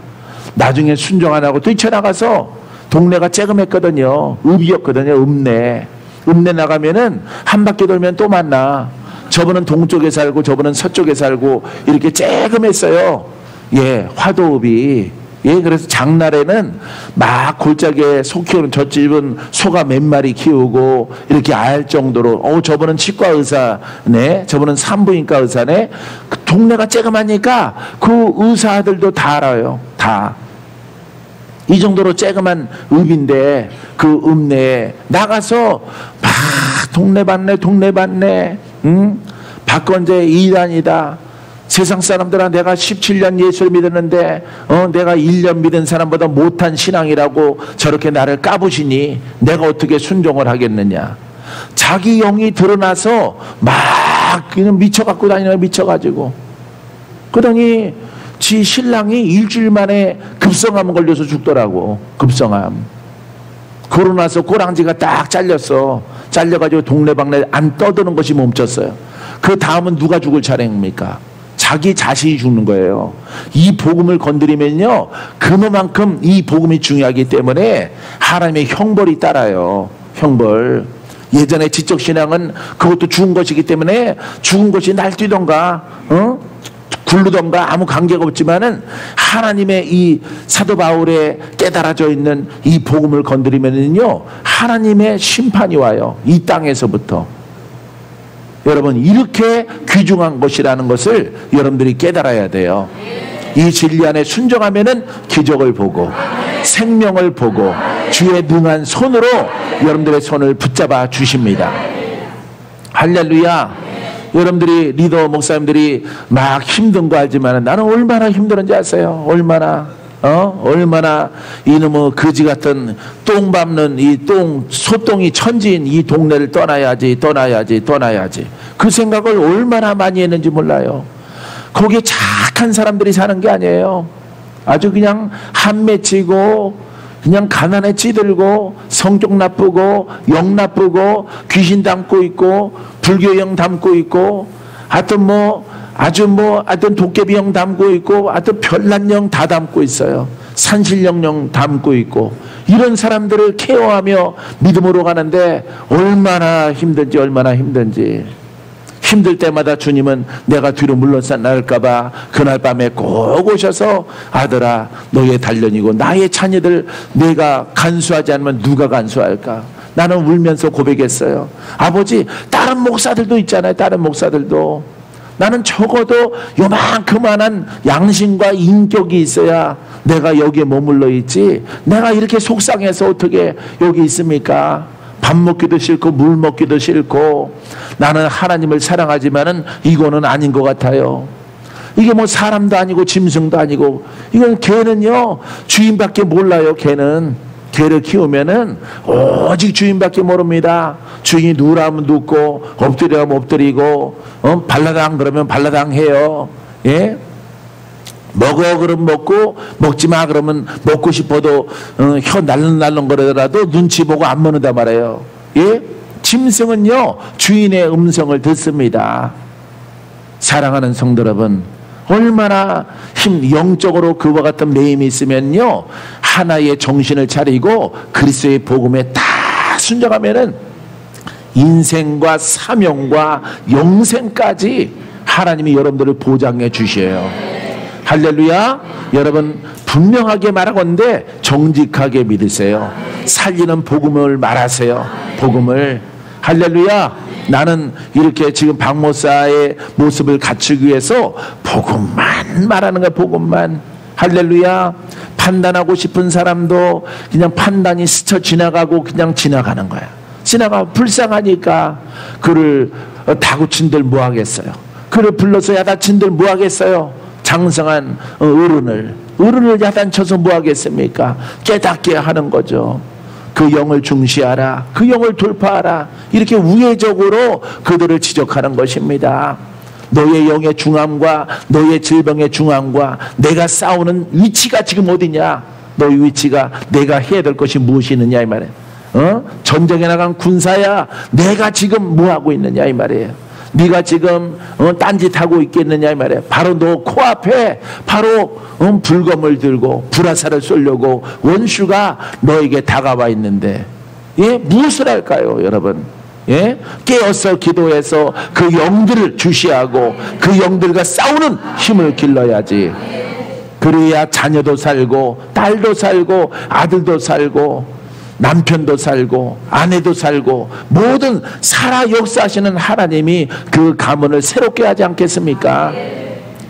나중에 순종 안 하고 뛰쳐나가서, 동네가 쬐금했거든요. 읍이었거든요. 읍내. 읍내 나가면은 한 바퀴 돌면 또 만나. 저분은 동쪽에 살고 저분은 서쪽에 살고 이렇게 쬐금했어요. 예, 화도읍이. 예, 그래서 장날에는 막 골짜기에 소 키우는, 저 집은 소가 몇 마리 키우고 이렇게 알 정도로, 저분은 치과 의사네, 저분은 산부인과 의사네. 그 동네가 쬐그마니까 그 의사들도 다 알아요. 다. 이 정도로 쬐그만 읍인데 그 읍내에 나가서 막 동네반네, 박건재 이단이다. 세상 사람들아, 내가 17년 예수를 믿었는데 내가 1년 믿은 사람보다 못한 신앙이라고 저렇게 나를 까부시니 내가 어떻게 순종을 하겠느냐. 자기 영이 드러나서 막 그냥 미쳐갖고 다니는, 미쳐가지고. 그러더니 지 신랑이 일주일 만에 급성암 걸려서 죽더라고. 급성암. 그러고 나서 꼬랑지가 딱 잘렸어. 잘려가지고 동네방네 안 떠드는 것이 멈췄어요. 그 다음은 누가 죽을 차례입니까? 자기 자신이 죽는 거예요. 이 복음을 건드리면요, 그만큼 이 복음이 중요하기 때문에 하나님의 형벌이 따라요. 형벌. 예전에 지적신앙은 그것도 죽은 것이기 때문에 죽은 것이 날뛰던가 굴르던가 아무 관계가 없지만은, 하나님의 이 사도 바울에 깨달아져 있는 이 복음을 건드리면은요, 하나님의 심판이 와요. 이 땅에서부터. 여러분, 이렇게 귀중한 것이라는 것을 여러분들이 깨달아야 돼요. 이 진리 안에 순종하면은 기적을 보고 생명을 보고 주의 능한 손으로 여러분들의 손을 붙잡아 주십니다. 할렐루야. 여러분들이, 리더 목사님들이 막 힘든 거 알지만 나는 얼마나 힘들었는지 아세요? 얼마나 이놈의 거지 같은 똥 밟는 이 소똥이 천지인 이 동네를 떠나야지. 그 생각을 얼마나 많이 했는지 몰라요. 거기에 착한 사람들이 사는 게 아니에요. 아주 그냥 한맺히고 그냥 가난에 찌들고 성격 나쁘고 영 나쁘고 귀신 담고 있고 불교영 담고 있고 하여튼 도깨비영 담고 있고 하여튼 별난 영 다 담고 있어요. 산신령 담고 있고, 이런 사람들을 케어하며 믿음으로 가는데 얼마나 힘든지. 힘들 때마다 주님은 내가 뒤로 물러날까봐 그날 밤에 꼭 오셔서 아들아 너의 단련이고 나의 자녀들 내가 간수하지 않으면 누가 간수할까? 나는 울면서 고백했어요. 아버지, 다른 목사들도 있잖아요. 다른 목사들도. 나는 적어도 요만큼만한 양심과 인격이 있어야 내가 여기에 머물러 있지. 내가 이렇게 속상해서 어떻게 여기 있습니까? 밥 먹기도 싫고 물 먹기도 싫고 나는 하나님을 사랑하지만은 이거는 아닌 것 같아요. 이게 뭐 사람도 아니고 짐승도 아니고 이건 개는요 주인밖에 몰라요. 개를 키우면은 오직 주인밖에 모릅니다. 주인이 누우라면 눕고 엎드리라면 엎드리고 발라당 그러면 발라당 해요. 예? 먹어 그러면 먹고 먹지 마 그러면 먹고 싶어도 혀 날름날름 거리더라도 눈치 보고 안 먹는단 말이에요. 예? 짐승은요 주인의 음성을 듣습니다. 사랑하는 성도 여러분, 얼마나 영적으로 그와 같은 매임이 있으면요 하나의 정신을 차리고 그리스도의 복음에 다 순종하면은 인생과 사명과 영생까지 하나님이 여러분들을 보장해 주셔요. 할렐루야. 여러분 분명하게 말하건대 정직하게 믿으세요. 살리는 복음을 말하세요. 복음을. 할렐루야. 나는 이렇게 지금 박 목사의 모습을 갖추기 위해서 복음만 말하는 거야. 복음만. 할렐루야. 판단하고 싶은 사람도 그냥 판단이 스쳐 지나가고 그냥 지나가는 거야. 불쌍하니까 그를 다구친들 뭐 하겠어요. 그를 불러서 야단친들 뭐 하겠어요. 장성한 어른을 야단쳐서 뭐 하겠습니까. 깨닫게 하는 거죠. 그 영을 중시하라. 그 영을 돌파하라. 이렇게 우회적으로 그들을 지적하는 것입니다. 너의 영의 중함과 너의 질병의 중함과 내가 싸우는 위치가 지금 어디냐. 너의 위치가 내가 해야 될 것이 무엇이 있느냐 이 말이에요. 전쟁에 나간 군사야 내가 지금 뭐 하고 있느냐 이 말이에요. 네가 지금 딴짓하고 있겠느냐 이 말이에요. 바로 너 코앞에 바로 불검을 들고 불화살을 쏘려고 원수가 너에게 다가와 있는데 예? 무엇을 할까요 여러분? 예? 깨어서 기도해서 그 영들을 주시하고 그 영들과 싸우는 힘을 길러야지. 그래야 자녀도 살고 딸도 살고 아들도 살고 남편도 살고 아내도 살고 모든 살아 역사하시는 하나님이 그 가문을 새롭게 하지 않겠습니까?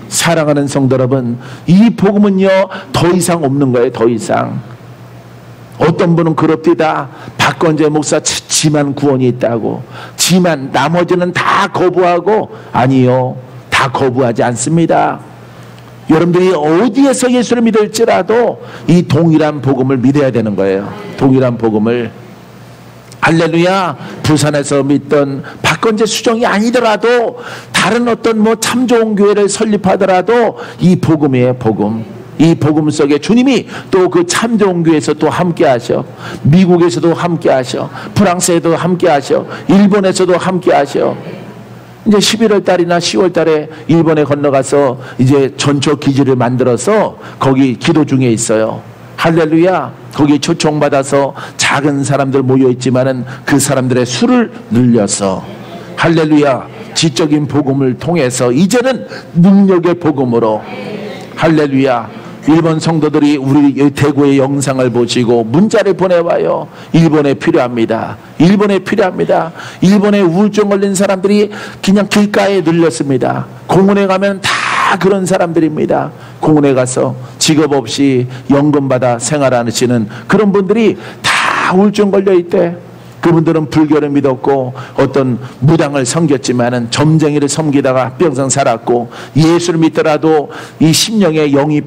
사랑하는 성도 여러분, 이 복음은요 더 이상 없는 거예요. 더 이상. 어떤 분은 그럽디다. 박건재 목사 지만 구원이 있다고. 지만 나머지는 다 거부하고. 아니요, 다 거부하지 않습니다. 여러분들이 어디에서 예수를 믿을지라도 이 동일한 복음을 믿어야 되는 거예요. 동일한 복음을. 할렐루야. 부산에서 믿던 박건재 수종이 아니더라도 다른 어떤 뭐 참 좋은 교회를 설립하더라도 이 복음이에요. 복음. 이 복음 속에 주님이 또 그 참 좋은 교회에서 또 함께 하셔. 미국에서도 함께 하셔. 프랑스에도 함께 하셔. 일본에서도 함께 하셔. 이제 11월 달이나 10월 달에 일본에 건너가서 이제 전초 기지를 만들어서 거기 기도 중에 있어요. 할렐루야. 거기 초청받아서 작은 사람들 모여있지만은 그 사람들의 수를 늘려서 할렐루야. 지적인 복음을 통해서 이제는 능력의 복음으로 할렐루야. 일본 성도들이 우리 대구의 영상을 보시고 문자를 보내와요. 일본에 필요합니다. 일본에 필요합니다. 일본에 우울증 걸린 사람들이 그냥 길가에 늘렸습니다. 공원에 가면 다 그런 사람들입니다. 공원에 가서 직업 없이 연금 받아 생활하시는 그런 분들이 다 우울증 걸려 있대. 그분들은 불교를 믿었고 어떤 무당을 섬겼지만은 점쟁이를 섬기다가 평생 살았고 예수를 믿더라도 이 심령의 영이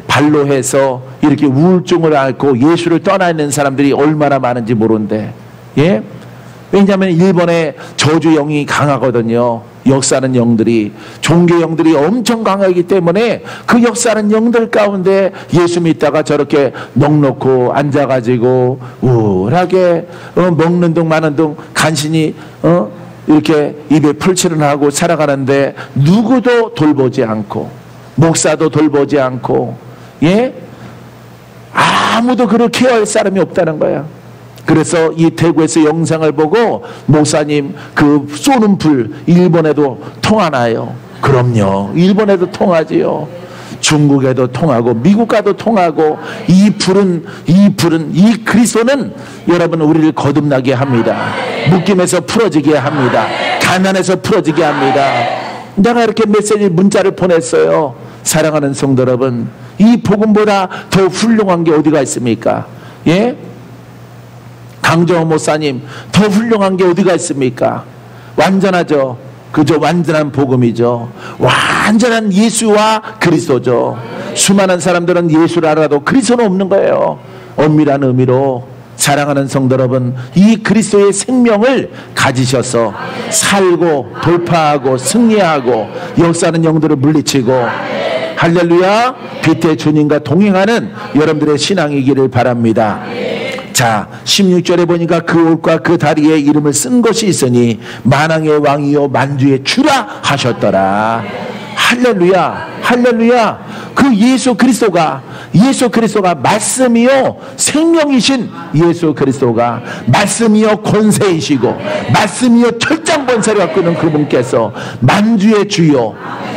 발로 해서 이렇게 우울증을 앓고 예수를 떠나 있는 사람들이 얼마나 많은지 모르는데. 예? 왜냐하면 일본의 저주 영이 강하거든요. 역사하는 영들이, 종교 영들이 엄청 강하기 때문에 그 역사하는 영들 가운데 예수 믿다가 저렇게 넋놓고 앉아가지고 우울하게 먹는 둥 마는 둥 간신히 이렇게 입에 풀칠을 하고 살아가는데 누구도 돌보지 않고 목사도 돌보지 않고 예? 아무도 그를 케어할 사람이 없다는 거야. 그래서 이 대구에서 영상을 보고 목사님 그 쏘는 불 일본에도 통하나요? 그럼요. 일본에도 통하지요. 중국에도 통하고 미국과도 통하고 이 그리스도는 여러분 우리를 거듭나게 합니다. 묶임에서 풀어지게 합니다. 가난에서 풀어지게 합니다. 내가 이렇게 메시지 문자를 보냈어요. 사랑하는 성도 여러분, 이 복음보다 더 훌륭한 게 어디가 있습니까? 예? 강정호 목사님, 더 훌륭한 게 어디가 있습니까? 완전하죠. 그저 완전한 복음이죠. 완전한 예수와 그리스도죠. 수많은 사람들은 예수를 알아도 그리스도는 없는 거예요. 엄밀한 의미로 사랑하는 성도 여러분, 이 그리스도의 생명을 가지셔서 살고 돌파하고 승리하고 역사하는 영들을 물리치고 할렐루야, 빛의 주님과 동행하는 여러분들의 신앙이기를 바랍니다. 자, 16절에 보니까 그 옷과 그 다리에 이름을 쓴 것이 있으니 만왕의 왕이요 만주의 주라 하셨더라. 할렐루야, 할렐루야. 그 예수 그리스도가 말씀이요 생명이신 예수 그리스도가 말씀이요 권세이시고 말씀이요 철장 권세를 갖고 있는 그분께서 만주의 주요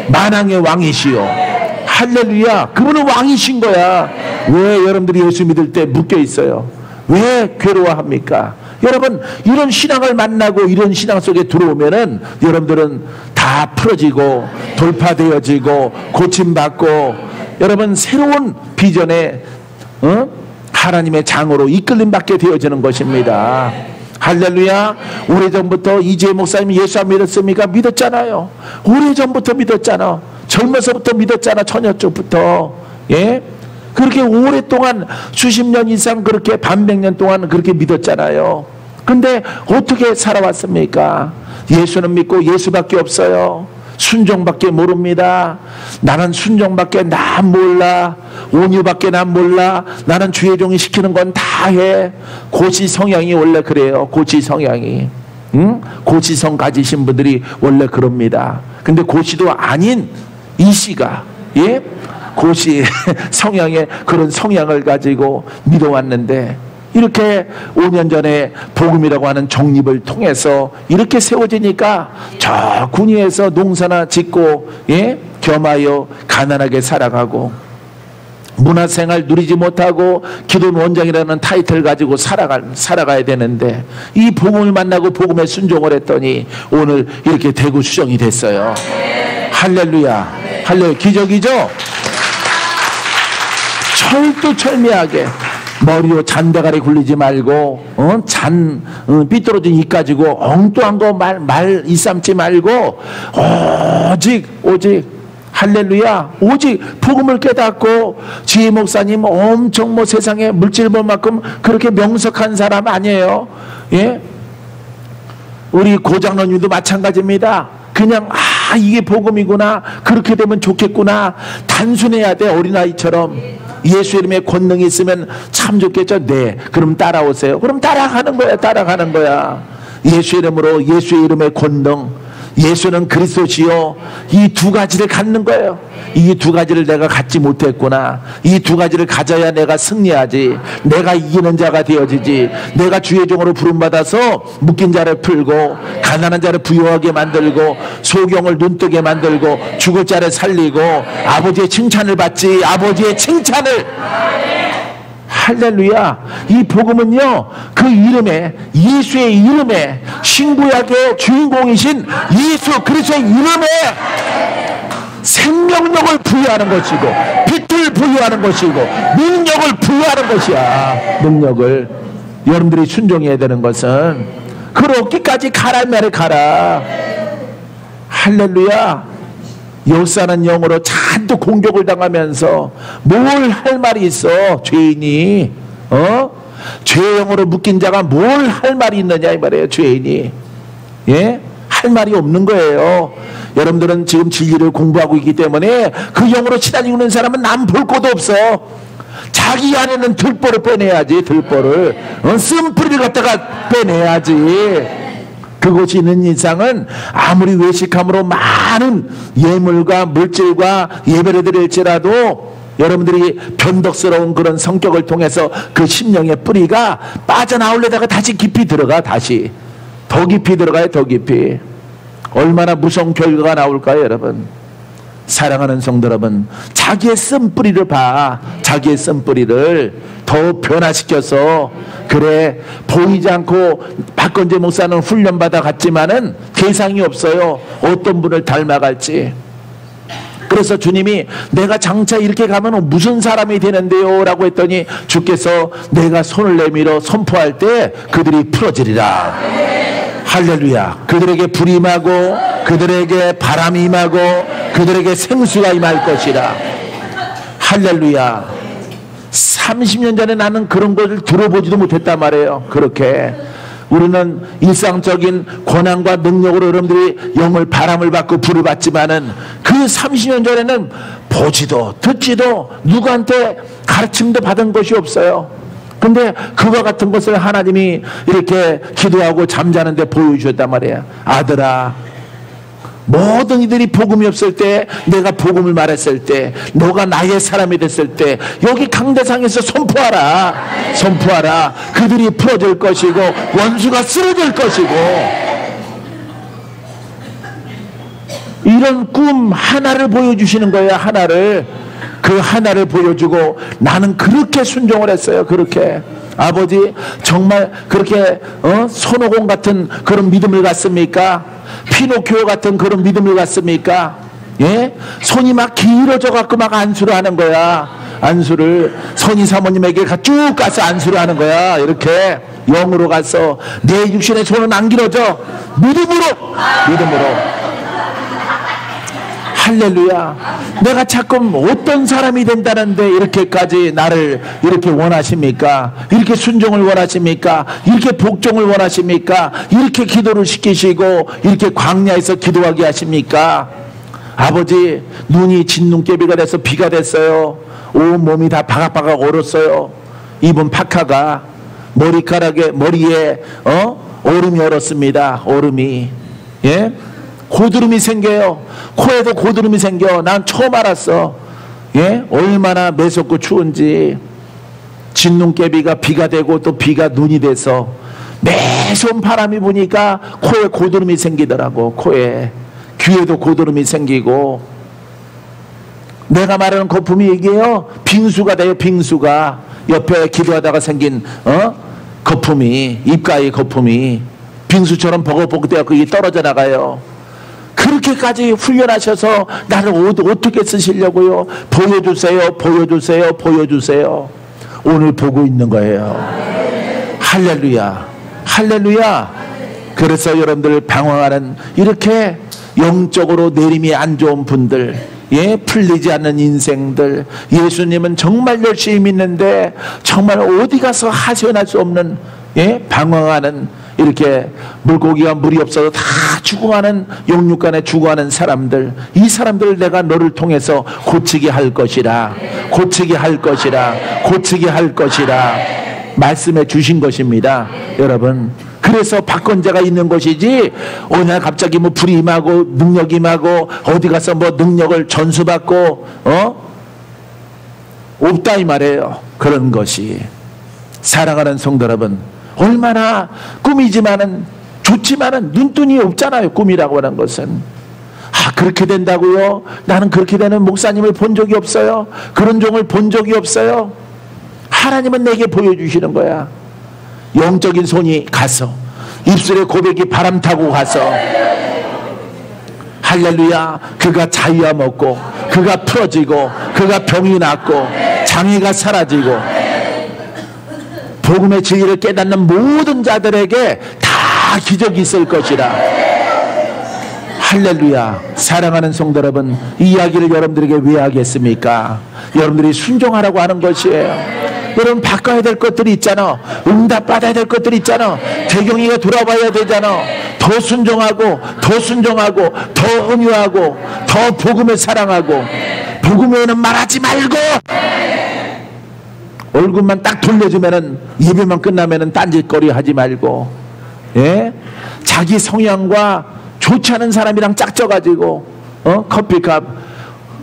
만왕의 왕이시요. 할렐루야. 그분은 왕이신 거야. 왜 여러분들이 예수 믿을 때 묶여 있어요? 왜 괴로워합니까? 여러분, 이런 신앙을 만나고 이런 신앙 속에 들어오면은 여러분들은 다 풀어지고 돌파되어지고 고침받고 여러분 새로운 비전에 하나님의 장으로 이끌림받게 되어지는 것입니다. 할렐루야. 오래전부터 이재 목사님 예수 안 믿었습니까? 믿었잖아요. 오래전부터 믿었잖아. 젊어서부터 믿었잖아. 처녀쪽부터. 예? 그렇게 오랫동안 수십 년 이상 그렇게 반백 년 동안 그렇게 믿었잖아요. 근데 어떻게 살아왔습니까? 예수는 믿고 예수밖에 없어요. 순종밖에 모릅니다. 나는 순종밖에 난 몰라. 온유밖에 난 몰라. 나는 주의 종이 시키는 건 다 해. 고시 성향이 원래 그래요. 고시 성향이. 고시성 가지신 분들이 원래 그럽니다. 근데 고시도 아닌 이 씨가 예? 고시 성향의 그런 성향을 가지고 믿어왔는데 이렇게 5년 전에 복음이라고 하는 정립을 통해서 이렇게 세워지니까 저 군위에서 농사나 짓고 예? 겸하여 가난하게 살아가고 문화생활 누리지 못하고 기돈 원장이라는 타이틀 가지고 살아가야 되는데 이 복음을 만나고 복음에 순종을 했더니 오늘 이렇게 대구 수정이 됐어요. 할렐루야. 할렐루야. 기적이죠? 철두철미하게 머리로 잔대가리 굴리지 말고 삐뚤어진 입 가지고 엉뚱한 거 말 이삼지 말고 오직 할렐루야 오직 복음을 깨닫고 지혜 목사님 엄청 뭐 세상에 물질 볼 만큼 그렇게 명석한 사람 아니에요. 예? 우리 고장로님도 마찬가지입니다. 그냥 이게 복음이구나 그렇게 되면 좋겠구나 단순해야 돼. 어린아이처럼 예수 이름에 권능이 있으면 참 좋겠죠. 네, 그럼 따라오세요. 그럼 따라가는 거야. 예수 이름으로 예수의 이름의 권능 예수는 그리스도시요. 이 두 가지를 갖는 거예요. 이 두 가지를 내가 갖지 못했구나. 이 두 가지를 가져야 내가 승리하지. 내가 이기는 자가 되어지지. 내가 주의 종으로 부름받아서 묶인 자를 풀고 가난한 자를 부유하게 만들고 소경을 눈뜨게 만들고 죽을 자를 살리고 아버지의 칭찬을 받지. 아버지의 칭찬을. 할렐루야. 이 복음은요 그 이름에 예수의 이름에 신구약의 주인공이신 예수 그리스도의 이름에 생명력을 부여하는 것이고 빛을 부여하는 것이고 능력을 부여하는 것이야. 능력을 여러분들이 순종해야 되는 것은 그렇게까지 가라 말에 가라. 할렐루야. 역사는 영으로 잔뜩 공격을 당하면서 뭘 할 말이 있어. 죄인이 죄의 영으로 묶인 자가 뭘 할 말이 있느냐 이 말이에요. 죄인이 예? 할 말이 없는 거예요. 여러분들은 지금 진리를 공부하고 있기 때문에 그 영으로 시달리고 있는 사람은 남 볼 것도 없어. 자기 안에는 들보를 빼내야지. 들보를 쓴뿌리를 갖다가 빼내야지. 그곳이 있는 이상은 아무리 외식함으로 많은 예물과 물질과 예배를 드릴지라도 여러분들이 변덕스러운 그런 성격을 통해서 그 심령의 뿌리가 빠져나오려다가 다시 깊이 들어가. 다시 더 깊이 들어가요. 더 깊이. 얼마나 무서운 결과가 나올까요, 여러분? 사랑하는 성도 여러분, 자기의 쓴뿌리를 봐. 자기의 쓴뿌리를 더 변화시켜서, 그래, 보이지 않고 박건재 목사는 훈련받아 갔지만은 대상이 없어요. 어떤 분을 닮아갈지. 그래서 주님이 내가 장차 이렇게 가면 무슨 사람이 되는데요? 라고 했더니 주께서 내가 손을 내밀어 선포할 때 그들이 풀어지리라. 할렐루야. 그들에게 불이 임하고 그들에게 바람이 임하고 그들에게 생수가 임할 것이라. 할렐루야. 30년 전에 나는 그런 것을 들어보지도 못했단 말이에요. 그렇게 우리는 일상적인 권한과 능력으로 여러분들이 영을 바람을 받고 불을 받지만은 그 30년 전에는 보지도 듣지도 누구한테 가르침도 받은 것이 없어요. 근데 그와 같은 것을 하나님이 이렇게 기도하고 잠자는데 보여주셨단 말이에요. 아들아, 모든 이들이 복음이 없을 때, 내가 복음을 말했을 때, 너가 나의 사람이 됐을 때 여기 강대상에서 선포하라. 선포하라. 그들이 풀어질 것이고 원수가 쓰러질 것이고. 이런 꿈 하나를 보여주시는 거예요. 하나를. 그 하나를 보여주고 나는 그렇게 순종을 했어요. 그렇게. 아버지 정말 그렇게 손오공 같은 그런 믿음을 갖습니까? 피노키오 같은 그런 믿음을 갖습니까? 예? 손이 막 길어져 갖고 막 안수를 하는 거야. 안수를 선희 사모님에게 쭉 가서 안수를 하는 거야. 이렇게 영으로 가서 내 육신의 손은 안 길어져. 믿음으로. 할렐루야. 내가 자꾸 어떤 사람이 된다는데 이렇게까지 나를 이렇게 원하십니까? 이렇게 순종을 원하십니까? 이렇게 복종을 원하십니까? 이렇게 기도를 시키시고 이렇게 광야에서 기도하게 하십니까? 아버지, 눈이 진눈깨비가 돼서 비가 됐어요. 온 몸이 다 바각바각 얼었어요. 입은 파카가 머리에 얼음이 얼었습니다. 얼음이. 예? 고드름이 생겨요. 코에도 고드름이 생겨. 난 처음 알았어. 예? 얼마나 매섭고 추운지. 진눈깨비가 비가 되고 또 비가 눈이 돼서 매서운 바람이 부니까 코에 고드름이 생기더라고. 코에. 귀에도 고드름이 생기고. 내가 말하는 거품이 이게요, 빙수가 돼요. 빙수가. 옆에 기도하다가 생긴 거품이, 입가의 거품이 빙수처럼 버벅버벅 돼갖고 이게 떨어져 나가요. 그렇게까지 훈련하셔서 나를 어떻게 쓰시려고요? 보여주세요. 보여주세요. 보여주세요. 오늘 보고 있는 거예요. 할렐루야. 할렐루야. 그래서 여러분들 방황하는 이렇게 영적으로 내림이 안 좋은 분들, 예, 풀리지 않는 인생들, 예수님은 정말 열심히 믿는데 정말 어디 가서 하소연할 수 없는, 예, 방황하는, 이렇게 물고기가 물이 없어서 다 죽어가는, 영육간에 죽어가는 사람들, 이 사람들을 내가 너를 통해서 고치게 할 것이라. 고치게 할 것이라. 고치게 할 것이라 말씀해 주신 것입니다. 여러분, 그래서 박건재가 있는 것이지 오늘 갑자기 뭐 불이 임하고 능력이 임하고 어디 가서 뭐 능력을 전수받고 없다 이 말이에요. 그런 것이. 사랑하는 성도 여러분, 얼마나 꿈이지만은 좋지만은 눈뜬이 없잖아요. 꿈이라고 하는 것은. 그렇게 된다고요? 나는 그렇게 되는 목사님을 본 적이 없어요. 그런 종을 본 적이 없어요. 하나님은 내게 보여주시는 거야. 영적인 손이 가서, 입술의 고백이 바람 타고 가서, 할렐루야, 그가 자유와 먹고, 그가 풀어지고, 그가 병이 낫고, 장애가 사라지고, 복음의 진리를 깨닫는 모든 자들에게 다 기적이 있을 것이라. 할렐루야. 사랑하는 성도 여러분, 이 이야기를 여러분들에게 왜 하겠습니까? 여러분들이 순종하라고 하는 것이에요. 여러분, 바꿔야 될 것들이 있잖아. 응답받아야 될 것들이 있잖아. 대경이가 돌아봐야 되잖아. 더 순종하고, 더 순종하고, 더 온유하고, 더 복음을 사랑하고, 복음 외에는 말하지 말고, 얼굴만 딱 돌려주면은, 예배만 끝나면은 딴짓거리 하지 말고, 예? 자기 성향과 좋지 않은 사람이랑 짝져가지고 커피값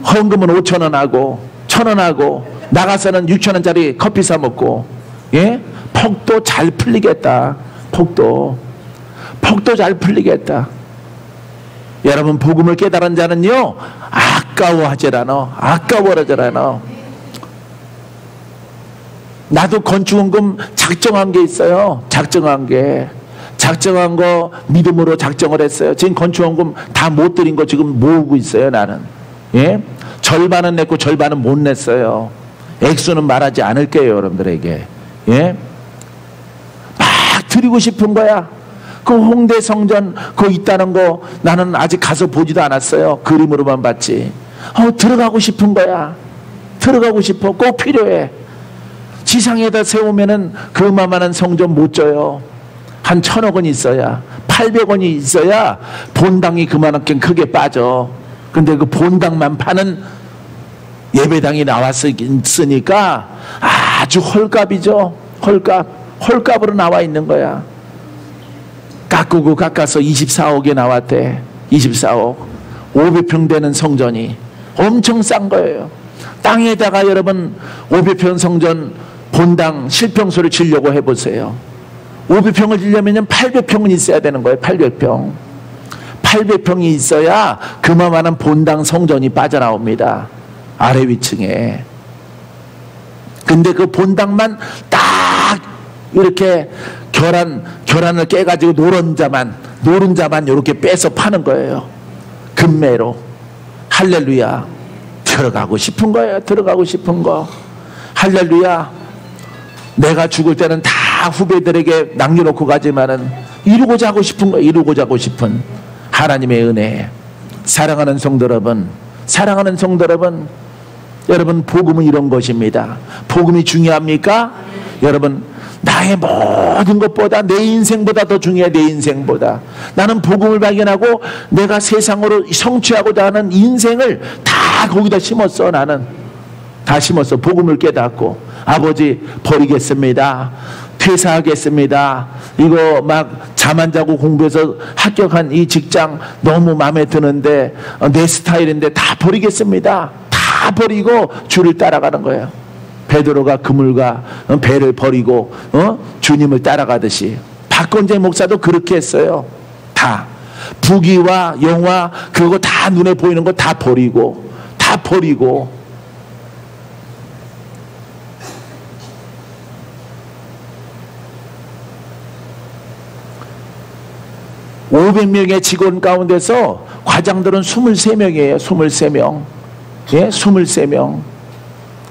헌금은 5,000원 하고 1,000원하고 나가서는 6,000원짜리 커피 사 먹고, 예? 폭도 잘 풀리겠다. 폭도 잘 풀리겠다. 여러분, 복음을 깨달은 자는요, 아까워하질 않아. 아까워하질 않아. 나도 건축원금 작정한 게 있어요. 작정한 거 믿음으로 작정을 했어요. 지금 건축원금 다 못 드린 거 지금 모으고 있어요, 나는. 예? 절반은 냈고 절반은 못 냈어요. 액수는 말하지 않을게요, 여러분들에게. 예? 막 드리고 싶은 거야. 그 홍대 성전 그거 있다는 거 나는 아직 가서 보지도 않았어요. 그림으로만 봤지. 들어가고 싶은 거야. 들어가고 싶어. 꼭 필요해. 지상에다 세우면은 그만한 성전 못 져요. 한 1,000억 원 있어야, 800원이 있어야 본당이 그만하게 크게 빠져. 근데 그 본당만 파는 예배당이 나왔으니까 아주 헐값이죠. 헐값으로 나와 있는 거야. 깎아서 24억에 나왔대. 24억. 500평 되는 성전이 엄청 싼 거예요. 땅에다가 여러분 500평 성전 본당 실평소를 지려고 해보세요. 500평을 지려면 800평은 있어야 되는 거예요. 800평. 800평이 있어야 그만한 본당 성전이 빠져나옵니다. 아래 위층에. 근데 그 본당만 딱 이렇게 결안을 깨가지고 노른자만 이렇게 빼서 파는 거예요. 금매로. 할렐루야. 들어가고 싶은 거예요. 들어가고 싶은 거. 할렐루야. 내가 죽을 때는 다 후배들에게 남겨놓고 가지만은 이루고자 하고 싶은 거예요. 이루고자 하고 싶은 하나님의 은혜. 사랑하는 성도 여러분, 여러분, 복음은 이런 것입니다. 복음이 중요합니까? 여러분, 나의 모든 것보다, 내 인생보다 더 중요해. 내 인생보다. 나는 복음을 발견하고 내가 세상으로 성취하고자 하는 인생을 다 거기다 심었어. 나는 다 심었어. 복음을 깨닫고 아버지 버리겠습니다. 퇴사하겠습니다. 이거 막 잠 안 자고 공부해서 합격한 이 직장 너무 마음에 드는데 내 스타일인데 다 버리겠습니다. 다 버리고 주를 따라가는 거예요. 베드로가 그물과 배를 버리고 주님을 따라가듯이. 박건재 목사도 그렇게 했어요. 다 부귀와 영화 그거 다 눈에 보이는 거 다 버리고 500명의 직원 가운데서 과장들은 23명이에요. 23명. 예, 23명.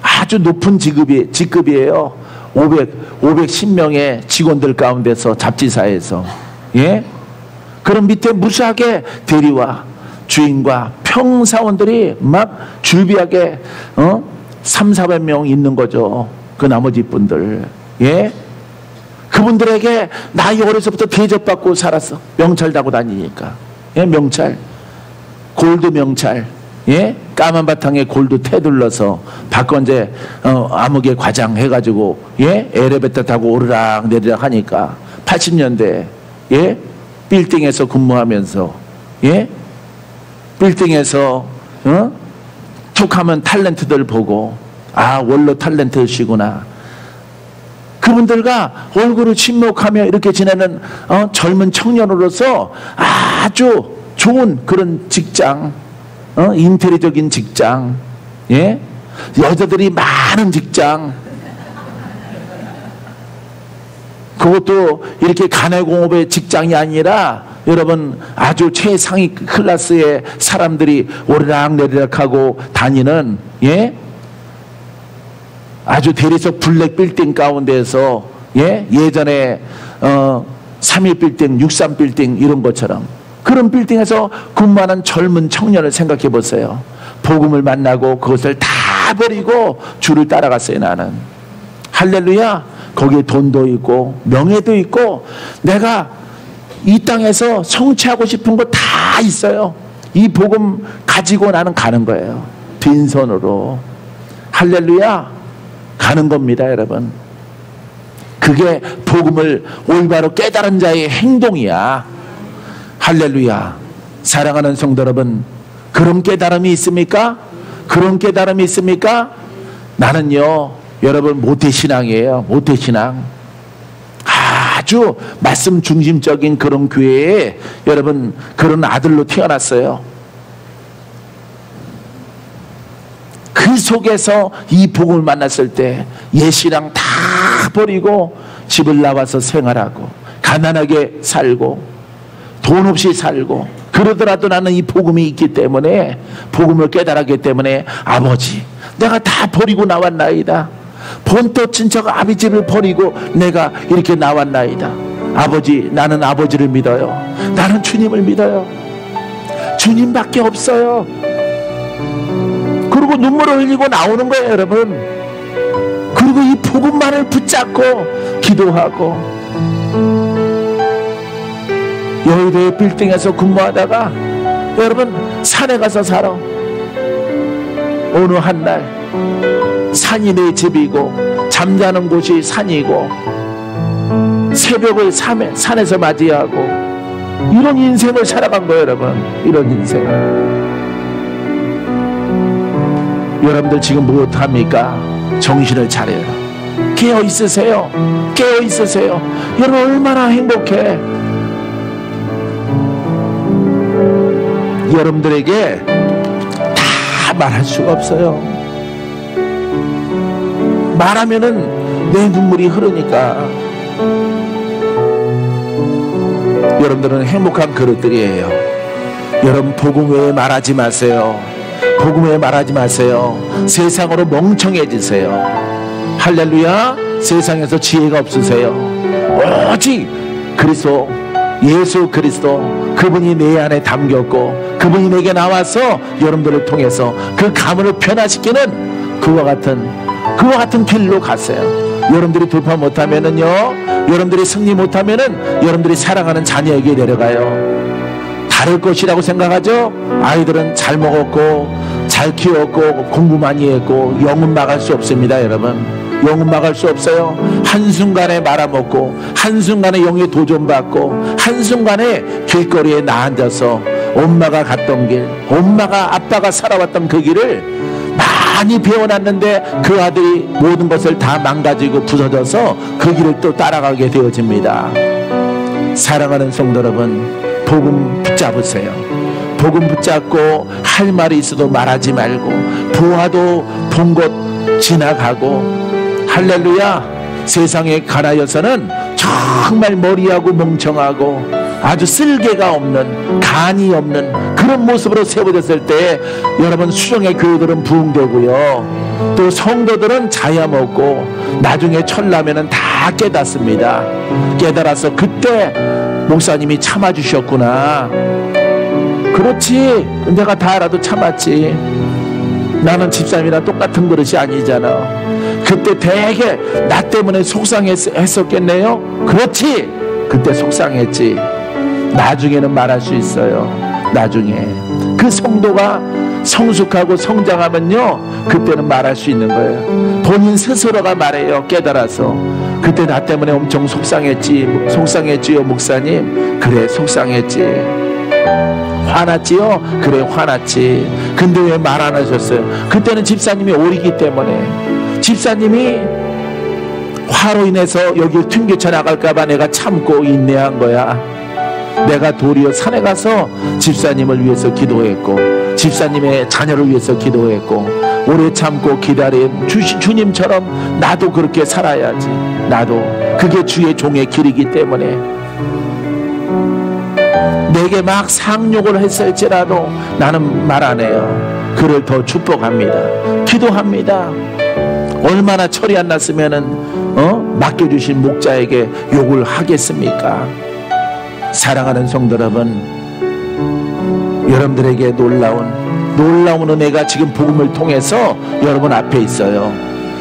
아주 높은 직급이에요. 510명의 직원들 가운데서 잡지사에서. 예? 그럼 밑에 무수하게 대리와 주인과 평사원들이 막 줄비하게 300~400명 있는 거죠. 그 나머지 분들. 예? 그분들에게 나이 어려서부터 대접받고 살았어. 명찰 타고 다니니까. 예? 명찰. 골드 명찰. 예? 까만 바탕에 골드 테둘러서 박건재 암흑의 과장 해가지고 예? 엘리베이터 타고 오르락 내리락 하니까 80년대 예? 빌딩에서 근무하면서 예? 빌딩에서 툭하면 탤런트들 보고 아 원로 탤런트시구나. 그분들과 얼굴을 침묵하며 이렇게 지내는 젊은 청년으로서 아주 좋은 그런 직장, 인테리적인 직장, 예? 여자들이 많은 직장, 그것도 이렇게 가내공업의 직장이 아니라 여러분 아주 최상위 클래스의 사람들이 오르락내리락하고 다니는 예? 아주 대리석 블랙 빌딩 가운데서 예? 예전에 3.1 빌딩, 63 빌딩 이런 것처럼 그런 빌딩에서 근무하는 젊은 청년을 생각해 보세요. 복음을 만나고 그것을 다 버리고 주를 따라갔어요. 나는 할렐루야. 거기에 돈도 있고 명예도 있고 내가 이 땅에서 성취하고 싶은 거 다 있어요. 이 복음 가지고 나는 가는 거예요. 빈손으로. 할렐루야. 가는 겁니다, 여러분. 그게 복음을 올바로 깨달은 자의 행동이야. 할렐루야. 사랑하는 성도 여러분, 그런 깨달음이 있습니까? 그런 깨달음이 있습니까? 나는요, 여러분, 모태신앙이에요. 모태신앙. 아주 말씀 중심적인 그런 교회에 여러분 그런 아들로 태어났어요. 그 속에서 이 복음을 만났을 때 옛신앙 다 버리고 집을 나와서 생활하고 가난하게 살고 돈 없이 살고, 그러더라도 나는 이 복음이 있기 때문에, 복음을 깨달았기 때문에, 아버지 내가 다 버리고 나왔나이다. 본토 친척 아비집을 버리고 내가 이렇게 나왔나이다. 아버지, 나는 아버지를 믿어요. 나는 주님을 믿어요. 주님밖에 없어요. 그리고 눈물을 흘리고 나오는 거예요, 여러분. 그리고 이 복음만을 붙잡고 기도하고, 여의도의 빌딩에서 근무하다가 여러분 산에 가서 살아. 어느 한날 산이 내 집이고 잠자는 곳이 산이고 새벽을 산에서 맞이하고, 이런 인생을 살아간 거예요, 여러분. 이런 인생을. 여러분들 지금 무엇합니까? 정신을 차려요. 깨어 있으세요. 깨어 있으세요. 여러분 얼마나 행복해. 여러분들에게 다 말할 수가 없어요. 말하면은 내 눈물이 흐르니까. 여러분들은 행복한 그릇들이에요. 여러분 복음 외에 말하지 마세요. 복음 외에 말하지 마세요. 세상으로 멍청해지세요. 할렐루야. 세상에서 지혜가 없으세요. 오직 그리스도, 예수 그리스도, 그분이 내 안에 담겼고 그분이 내게 나와서 여러분들을 통해서 그 가문을 변화시키는 그와 같은 길로 가세요. 여러분들이 돌파 못하면은요, 여러분들이 승리 못하면은 여러분들이 사랑하는 자녀에게 내려가요. 다를 것이라고 생각하죠? 아이들은 잘 먹었고 잘 키웠고 공부 많이 했고 영은 막을 수 없습니다, 여러분. 영은 막을 수 없어요. 한순간에 말아먹고 한순간에 영에 도전받고 한순간에 길거리에 나 앉아서 엄마가 갔던 길, 엄마가 아빠가 살아왔던 그 길을 많이 배워놨는데 그 아들이 모든 것을 다 망가지고 부서져서 그 길을 또 따라가게 되어집니다. 사랑하는 성도 여러분, 복음 붙잡으세요. 복음 붙잡고 할 말이 있어도 말하지 말고, 보아도 본 곳 지나가고, 할렐루야. 세상에 가라여서는 정말 머리하고 멍청하고 아주 쓸개가 없는, 간이 없는 그런 모습으로 세워졌을 때 여러분 수정의 교회들은 부흥되고요, 또 성도들은 자야 먹고 나중에 철나면은 다 깨닫습니다. 깨달아서 그때 목사님이 참아주셨구나. 그렇지, 내가 다 알아도 참았지. 나는 집사님이랑 똑같은 그릇이 아니잖아. 그때 되게 나 때문에 속상했었겠네요. 그렇지, 그때 속상했지. 나중에는 말할 수 있어요. 나중에 그 성도가 성숙하고 성장하면요, 그때는 말할 수 있는 거예요. 본인 스스로가 말해요. 깨달아서. 그때 나 때문에 엄청 속상했지요 목사님. 그래, 속상했지. 화났지요? 그래, 화났지. 근데 왜 말 안 하셨어요? 그때는 집사님이 오리기 때문에. 집사님이 화로 인해서 여기 튕겨쳐 나갈까봐 내가 참고 인내한 거야. 내가 도리어 산에 가서 집사님을 위해서 기도했고 집사님의 자녀를 위해서 기도했고 오래 참고 기다린 주님처럼 나도 그렇게 살아야지. 나도 그게 주의 종의 길이기 때문에 내게 막 상욕을 했을지라도 나는 말 안 해요. 그를 더 축복합니다. 기도합니다. 얼마나 철이 안 났으면은 맡겨주신 목자에게 욕을 하겠습니까? 사랑하는 성도 여러분, 여러분들에게 놀라운 은혜가 지금 복음을 통해서 여러분 앞에 있어요.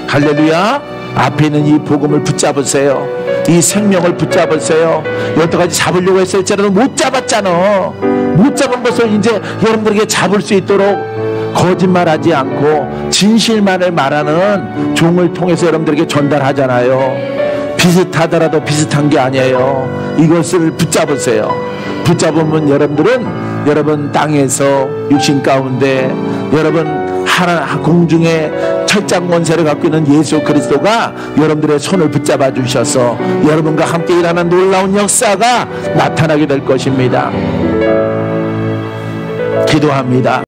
할렐루야. 앞에 있는 이 복음을 붙잡으세요. 이 생명을 붙잡으세요. 여태까지 잡으려고 했을지라도 못 잡았잖아. 못 잡은 것을 이제 여러분들에게 잡을 수 있도록 거짓말하지 않고 진실만을 말하는 종을 통해서 여러분들에게 전달하잖아요. 비슷하더라도 비슷한 게 아니에요. 이것을 붙잡으세요. 붙잡으면 여러분들은 여러분 땅에서 육신 가운데 여러분 공중에 철장 권세를 갖고 있는 예수 그리스도가 여러분들의 손을 붙잡아 주셔서 여러분과 함께 일하는 놀라운 역사가 나타나게 될 것입니다. 기도합니다.